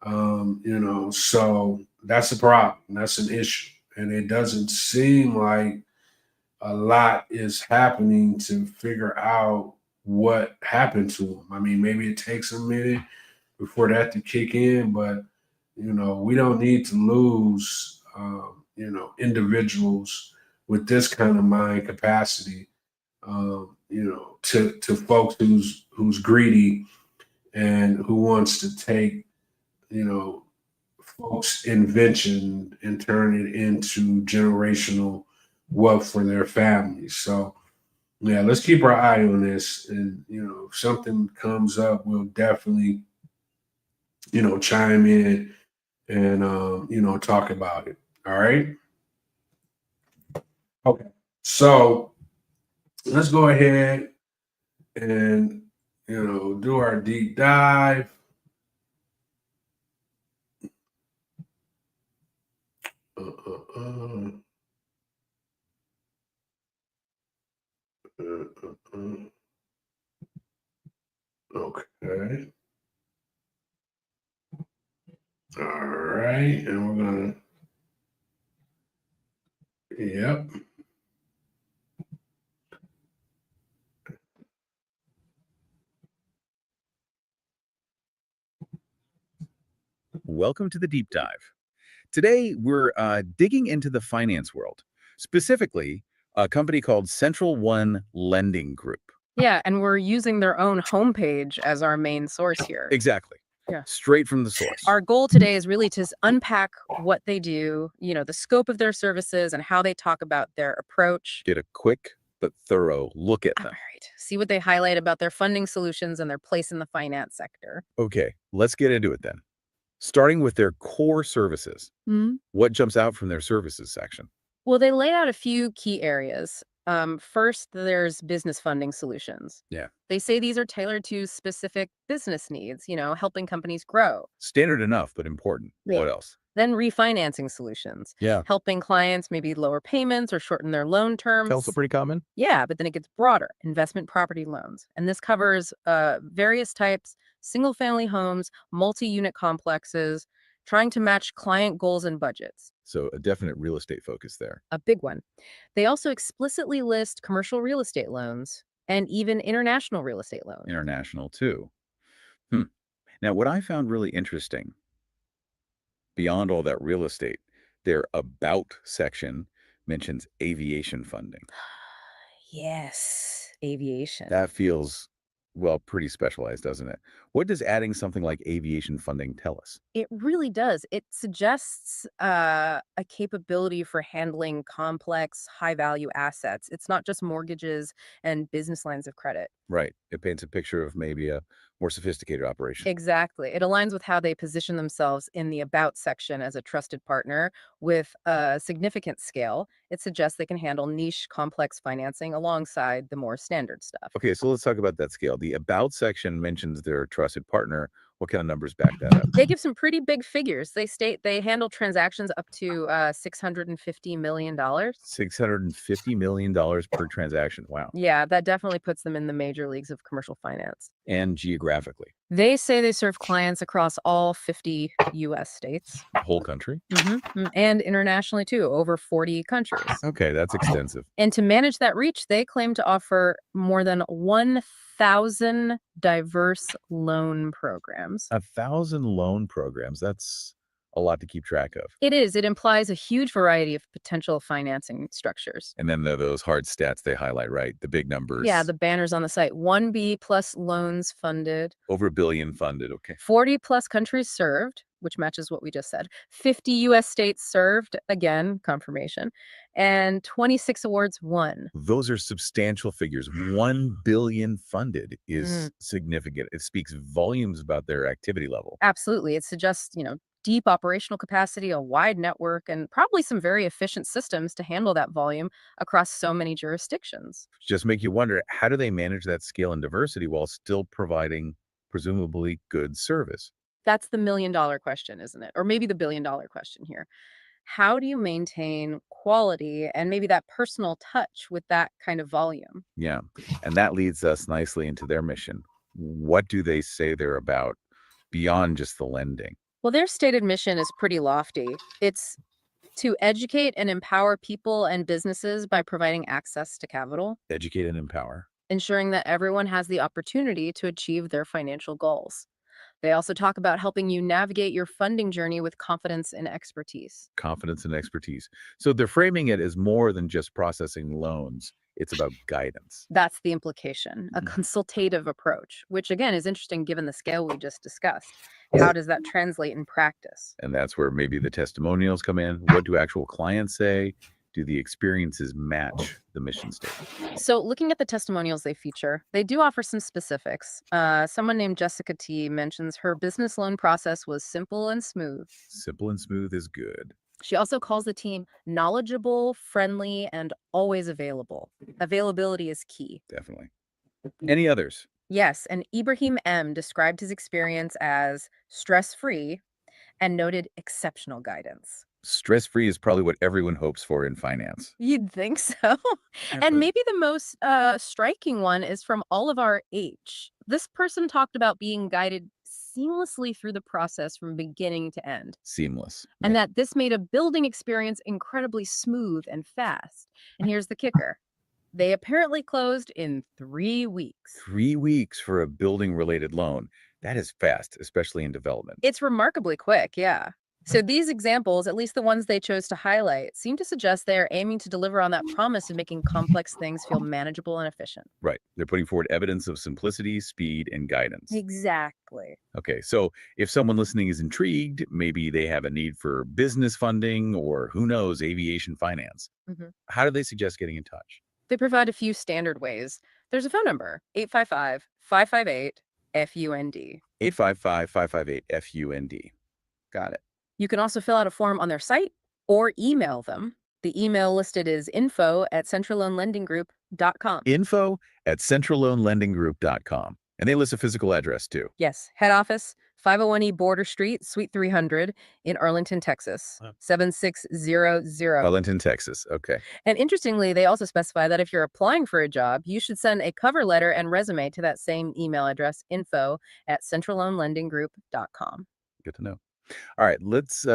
So that's a problem. That's an issue. And it doesn't seem like a lot is happening to figure out what happened to him. I mean, maybe it takes a minute before that to kick in, but we don't need to lose, individuals with this kind of mind capacity, to folks who's greedy and who wants to take, folks' invention and turn it into generational wealth for their families. So, yeah, let's keep our eye on this. And, if something comes up, we'll definitely, chime in and, talk about it. All right. Okay. So let's go ahead and, do our deep dive. Uh, uh, uh. Okay. All right. And we're going to, yep. Welcome to the deep dive. Today, we're digging into the finance world, specifically a company called Central One Lending Group. Yeah, and we're using their own homepage as our main source here. Exactly. Yeah. Straight from the source. Our goal today is really to unpack what they do, the scope of their services and how they talk about their approach. Get a quick but thorough look at them. All right. See what they highlight about their funding solutions and their place in the finance sector. Okay, let's get into it then. Starting with their core services. What jumps out from their services section? Well, they lay out a few key areas. First, there's business funding solutions. Yeah. They say these are tailored to specific business needs, helping companies grow. Standard enough, but important. Yeah. What else? Then refinancing solutions. Yeah. Helping clients maybe lower payments or shorten their loan terms. Also pretty common. Yeah, but then it gets broader. Investment property loans. And this covers various types, single-family homes, multi-unit complexes, trying to match client goals and budgets. So a definite real estate focus there. A big one. They also explicitly list commercial real estate loans and even international real estate loans. International too. Hmm. Now, what I found really interesting, beyond all that real estate, their about section mentions aviation funding. Yes, aviation. That feels, well, pretty specialized, doesn't it? What does adding something like aviation funding tell us? It really does. It suggests a capability for handling complex, high value assets. It's not just mortgages and business lines of credit. Right. It paints a picture of maybe a more sophisticated operation. Exactly. It aligns with how they position themselves in the About section as a trusted partner with a significant scale. It suggests they can handle niche, complex financing alongside the more standard stuff. Okay, so let's talk about that scale. The about section mentions their trusted partner. What kind of numbers back that up? They give some pretty big figures. They state they handle transactions up to $650 million. $650 million per transaction. Wow. Yeah, that definitely puts them in the major leagues of commercial finance. And geographically, They say they serve clients across all 50 US states. the whole country. And internationally too, over 40 countries. Okay, that's extensive. And to manage that reach, they claim to offer more than 1,000 diverse loan programs. 1,000 loan programs. That's a lot to keep track of. It is. It implies a huge variety of potential financing structures. And then there are those hard stats they highlight, right? The big numbers. Yeah, the banners on the site. 1B plus loans funded. Over $1 billion funded. Okay. 40 plus countries served, which matches what we just said. 50 US states served, again, confirmation. And 26 awards won. Those are substantial figures. 1 billion funded is significant. It speaks volumes about their activity level. Absolutely. It suggests, deep operational capacity, a wide network, and probably some very efficient systems to handle that volume across so many jurisdictions. Just make you wonder, how do they manage that scale and diversity while still providing presumably good service? That's the million-dollar question, isn't it? Or maybe the billion-dollar question here. How do you maintain quality and maybe that personal touch with that kind of volume? Yeah. And that leads us nicely into their mission. What do they say they're about beyond just the lending? Well, their stated mission is pretty lofty. It's to educate and empower people and businesses by providing access to capital, Educate and empower. ensuring that everyone has the opportunity to achieve their financial goals. They also talk about helping you navigate your funding journey with confidence and expertise. Confidence and expertise. So they're framing it as more than just processing loans. It's about guidance. That's the implication, a Mhm. consultative approach, which again is interesting given the scale we just discussed. How does that translate in practice? And that's where maybe the testimonials come in. What do actual clients say? Do the experiences match the mission statement? So, looking at the testimonials they feature, they do offer some specifics. Someone named Jessica T mentions her business loan process was simple and smooth. Simple and smooth is good. She also calls the team knowledgeable, friendly, and always available. Availability is key. Definitely. Any others? Yes, and Ibrahim M described his experience as stress-free and noted exceptional guidance. Stress-free is probably what everyone hopes for in finance. You'd think so. And maybe the most striking one is from Oliver H. This person talked about being guided seamlessly through the process from beginning to end, Seamless. and that this made a building experience incredibly smooth and fast. And here's the kicker. They apparently closed in 3 weeks. 3 weeks for a building-related loan. That is fast, especially in development. It's remarkably quick, yeah. So these examples, at least the ones they chose to highlight, seem to suggest they are aiming to deliver on that promise of making complex things feel manageable and efficient. Right. They're putting forward evidence of simplicity, speed, and guidance. Exactly. Okay, so if someone listening is intrigued, maybe they have a need for business funding or who knows, aviation finance. Mhm. How do they suggest getting in touch? They provide a few standard ways. There's a phone number, 855-558-FUND. 855-558-FUND. Got it. You can also fill out a form on their site or email them. The email listed is info@centralloanlendinggroup.com. info@centralloanlendinggroup.com. And they list a physical address too. Yes, head office, 501 E Border Street, Suite 300 in Arlington, Texas, Wow. 7600. Arlington, Texas. Okay. And interestingly, they also specify that if you're applying for a job, you should send a cover letter and resume to that same email address, info@centralloanlendinggroup.com. Good to know. All right, let's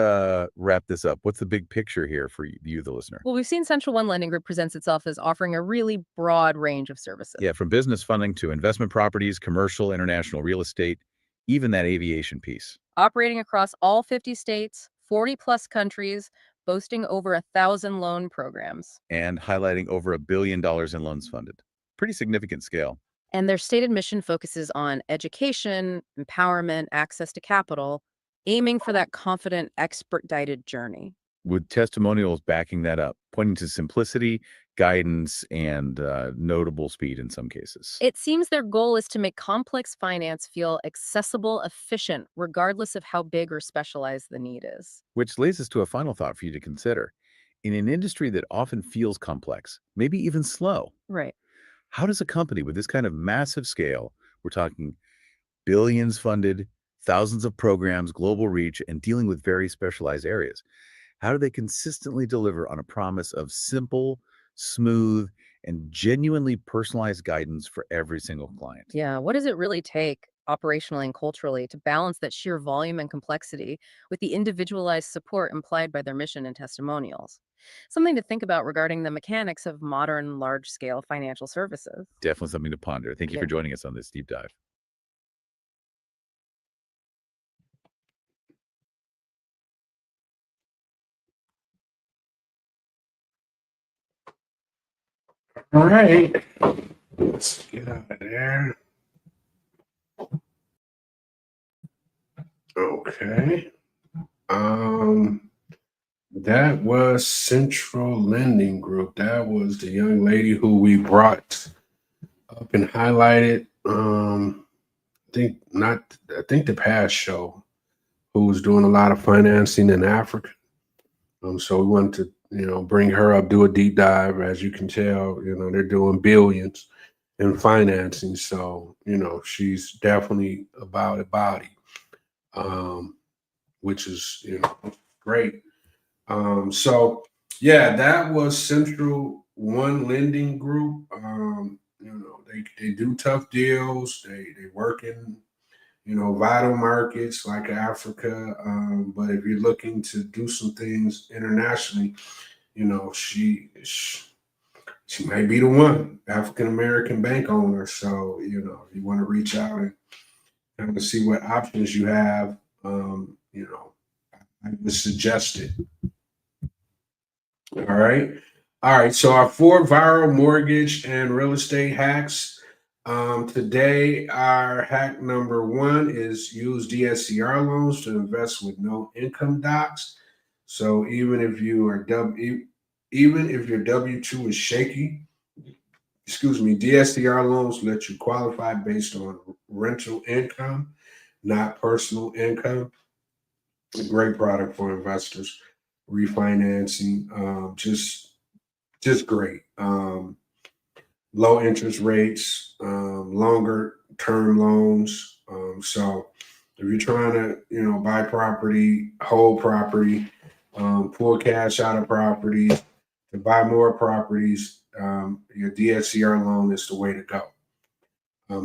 wrap this up. What's the big picture here for you, the listener? Well, we've seen Central One Lending Group presents itself as offering a really broad range of services. Yeah, from business funding to investment properties, commercial, international real estate, even that aviation piece. Operating across all 50 states, 40 plus countries, boasting over 1,000 loan programs. And highlighting over $1 billion in loans funded. Pretty significant scale. And their stated mission focuses on education, empowerment, access to capital, aiming for that confident, expert-guided journey. With testimonials backing that up, pointing to simplicity, guidance, and notable speed in some cases. It seems their goal is to make complex finance feel accessible, efficient, regardless of how big or specialized the need is. Which leads us to a final thought for you to consider. In an industry that often feels complex, maybe even slow, Right. how does a company with this kind of massive scale, we're talking billions funded, thousands of programs, global reach, and dealing with very specialized areas, how do they consistently deliver on a promise of simple, smooth, and genuinely personalized guidance for every single client? Yeah. What does it really take operationally and culturally to balance that sheer volume and complexity with the individualized support implied by their mission and testimonials? Something to think about regarding the mechanics of modern large scale financial services. Definitely something to ponder. Thank you Yeah. for joining us on this deep dive. All right. Let's get out of there. Okay. That was Central Lending Group. That was the young lady who we brought up and highlighted. I think the past show, who was doing a lot of financing in Africa. So we wanted to, bring her up, do a deep dive. As you can tell, they're doing billions in financing. So, she's definitely about a body, which is, great. So yeah, that was Central One Lending Group. They do tough deals. They work in vital markets like Africa. But if you're looking to do some things internationally, she might be the one African American bank owner. So if you want to reach out and kind of see what options you have, I would suggest it. All right. All right. So our 4 viral mortgage and real estate hacks. Today, our hack number 1 is use DSCR loans to invest with no income docs. So even if your W-2 is shaky, DSCR loans let you qualify based on rental income, not personal income. A great product for investors. Refinancing, just great. Low interest rates, longer term loans. So if you're trying to, buy property, hold property, pull cash out of property, to buy more properties, your DSCR loan is the way to go.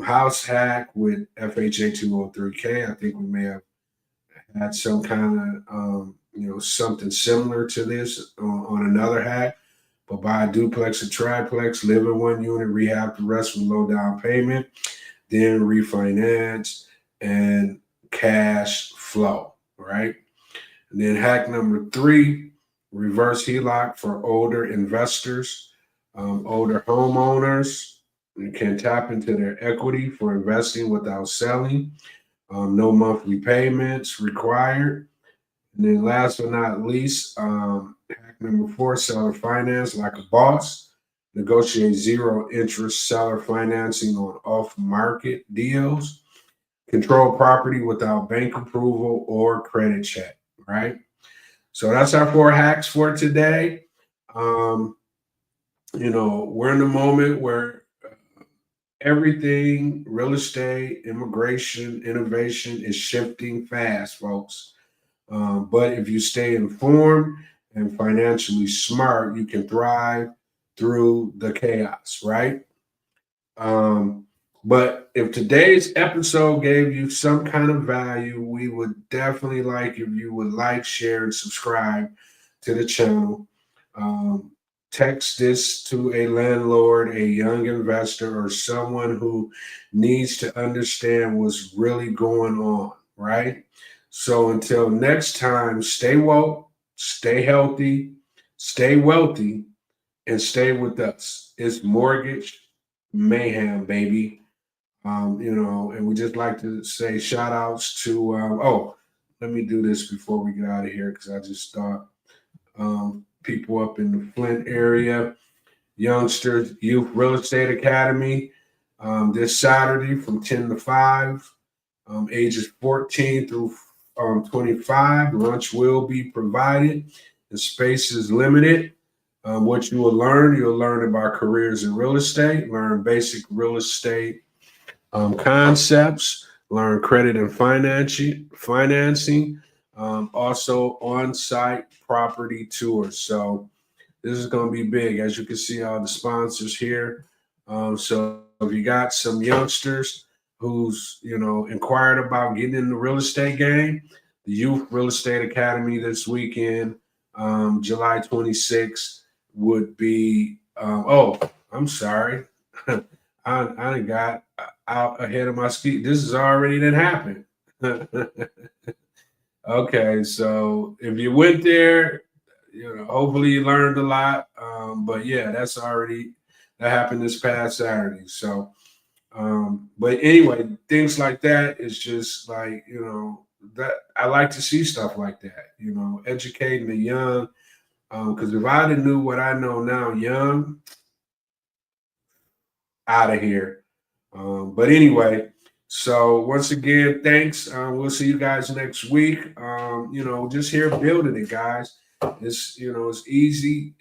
House hack with FHA 203K. I think we may have had some kind of, something similar to this on another hack. But buy a duplex or triplex, live in one unit, rehab the rest with low down payment, then refinance and cash flow, right? And then hack number 3, reverse HELOC for older investors, older homeowners. You can tap into their equity for investing without selling. No monthly payments required. And then last but not least, hack number 4, seller finance like a boss. Negotiate zero interest seller financing on off-market deals. Control property without bank approval or credit check, right? So that's our 4 hacks for today. We're in a moment where everything, real estate, immigration, innovation is shifting fast, folks. But if you stay informed and financially smart, you can thrive through the chaos, right? But if today's episode gave you some kind of value, we would definitely like if you would like, share, and subscribe to the channel. Um, Text this to a landlord, a young investor, or someone who needs to understand what's really going on, right? So until next time, stay woke, stay healthy, stay wealthy, and stay with us. It's Mortgage Mayhem, baby. And we just like to say shout outs to, let me do this before we get out of here because I just thought people up in the Flint area, Youngsters Youth Real Estate Academy, this Saturday from 10 to 5, ages 14 through 25. Lunch will be provided. The space is limited. What you'll learn about careers in real estate, learn basic real estate concepts, learn credit and financing, also on-site property tours. So this is going to be big. As you can see, all the sponsors here. So if you got some youngsters who's inquired about getting in the real estate game, the Youth Real Estate Academy this weekend, July 26th, would be. I'm sorry. I got out ahead of my speed. This has already done happened. Okay, so if you went there, hopefully you learned a lot. But yeah, that happened this past Saturday. So, but anyway, things like that is just like that I like to see stuff like that. Educating the young. Because if I'd have knew what I know now, young, out of here. But anyway, so once again, thanks. We'll see you guys next week. Just here building it, guys. It's easy.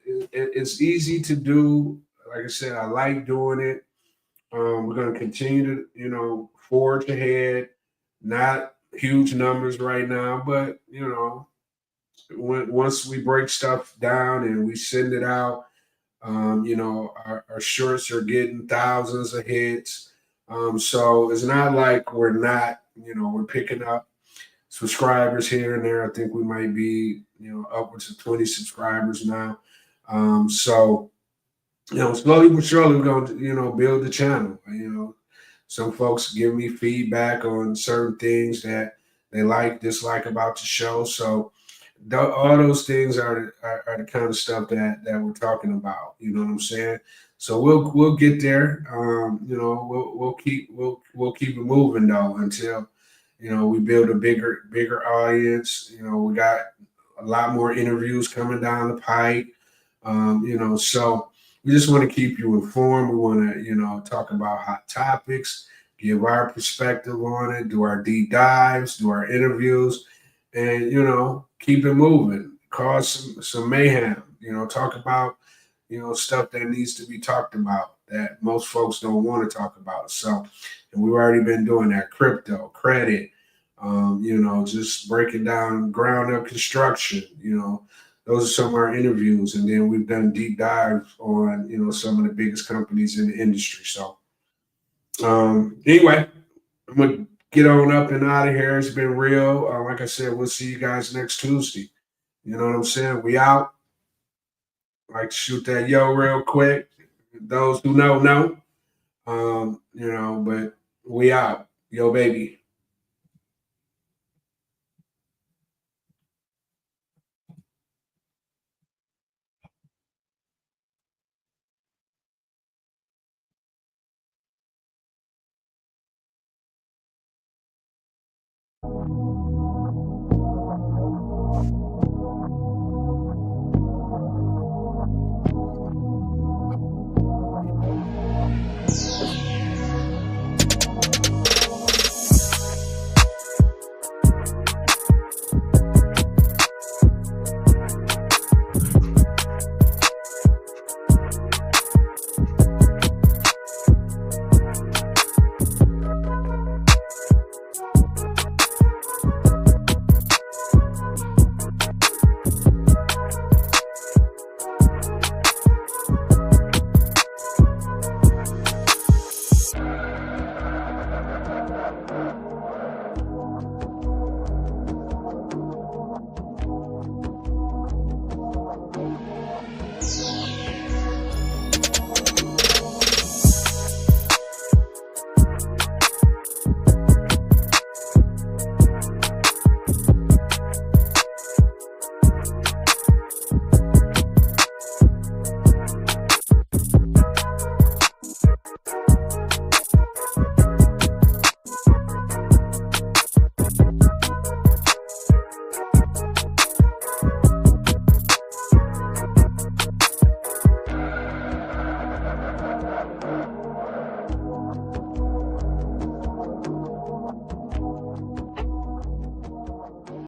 It's easy to do. Like I said, I like doing it. We're going to continue to, forge ahead. Not huge numbers right now, but once we break stuff down and we send it out, our shorts are getting thousands of hits. So it's not like we're not, we're picking up subscribers here and there. I think we might be, upwards of 20 subscribers now. So slowly but surely we're going to, build the channel. Some folks give me feedback on certain things that they like, dislike about the show. So all those things are the kind of stuff that we're talking about. You know what I'm saying? So we'll get there. We'll keep it moving though until we build a bigger audience. We got a lot more interviews coming down the pipe. So we just want to keep you informed. We want to talk about hot topics, give our perspective on it, do our deep dives, do our interviews, and keep it moving, cause some mayhem, talk about stuff that needs to be talked about that most folks don't want to talk about. So, and we've already been doing that: crypto, credit, just breaking down ground up construction. Those are some of our interviews, and then we've done deep dives on some of the biggest companies in the industry. So anyway, I'm gonna get on up and out of here. It's been real. Like I said, we'll see you guys next Tuesday. You know what I'm saying? We out. Like to shoot that yo real quick. Those who know. But we out. Yo, baby.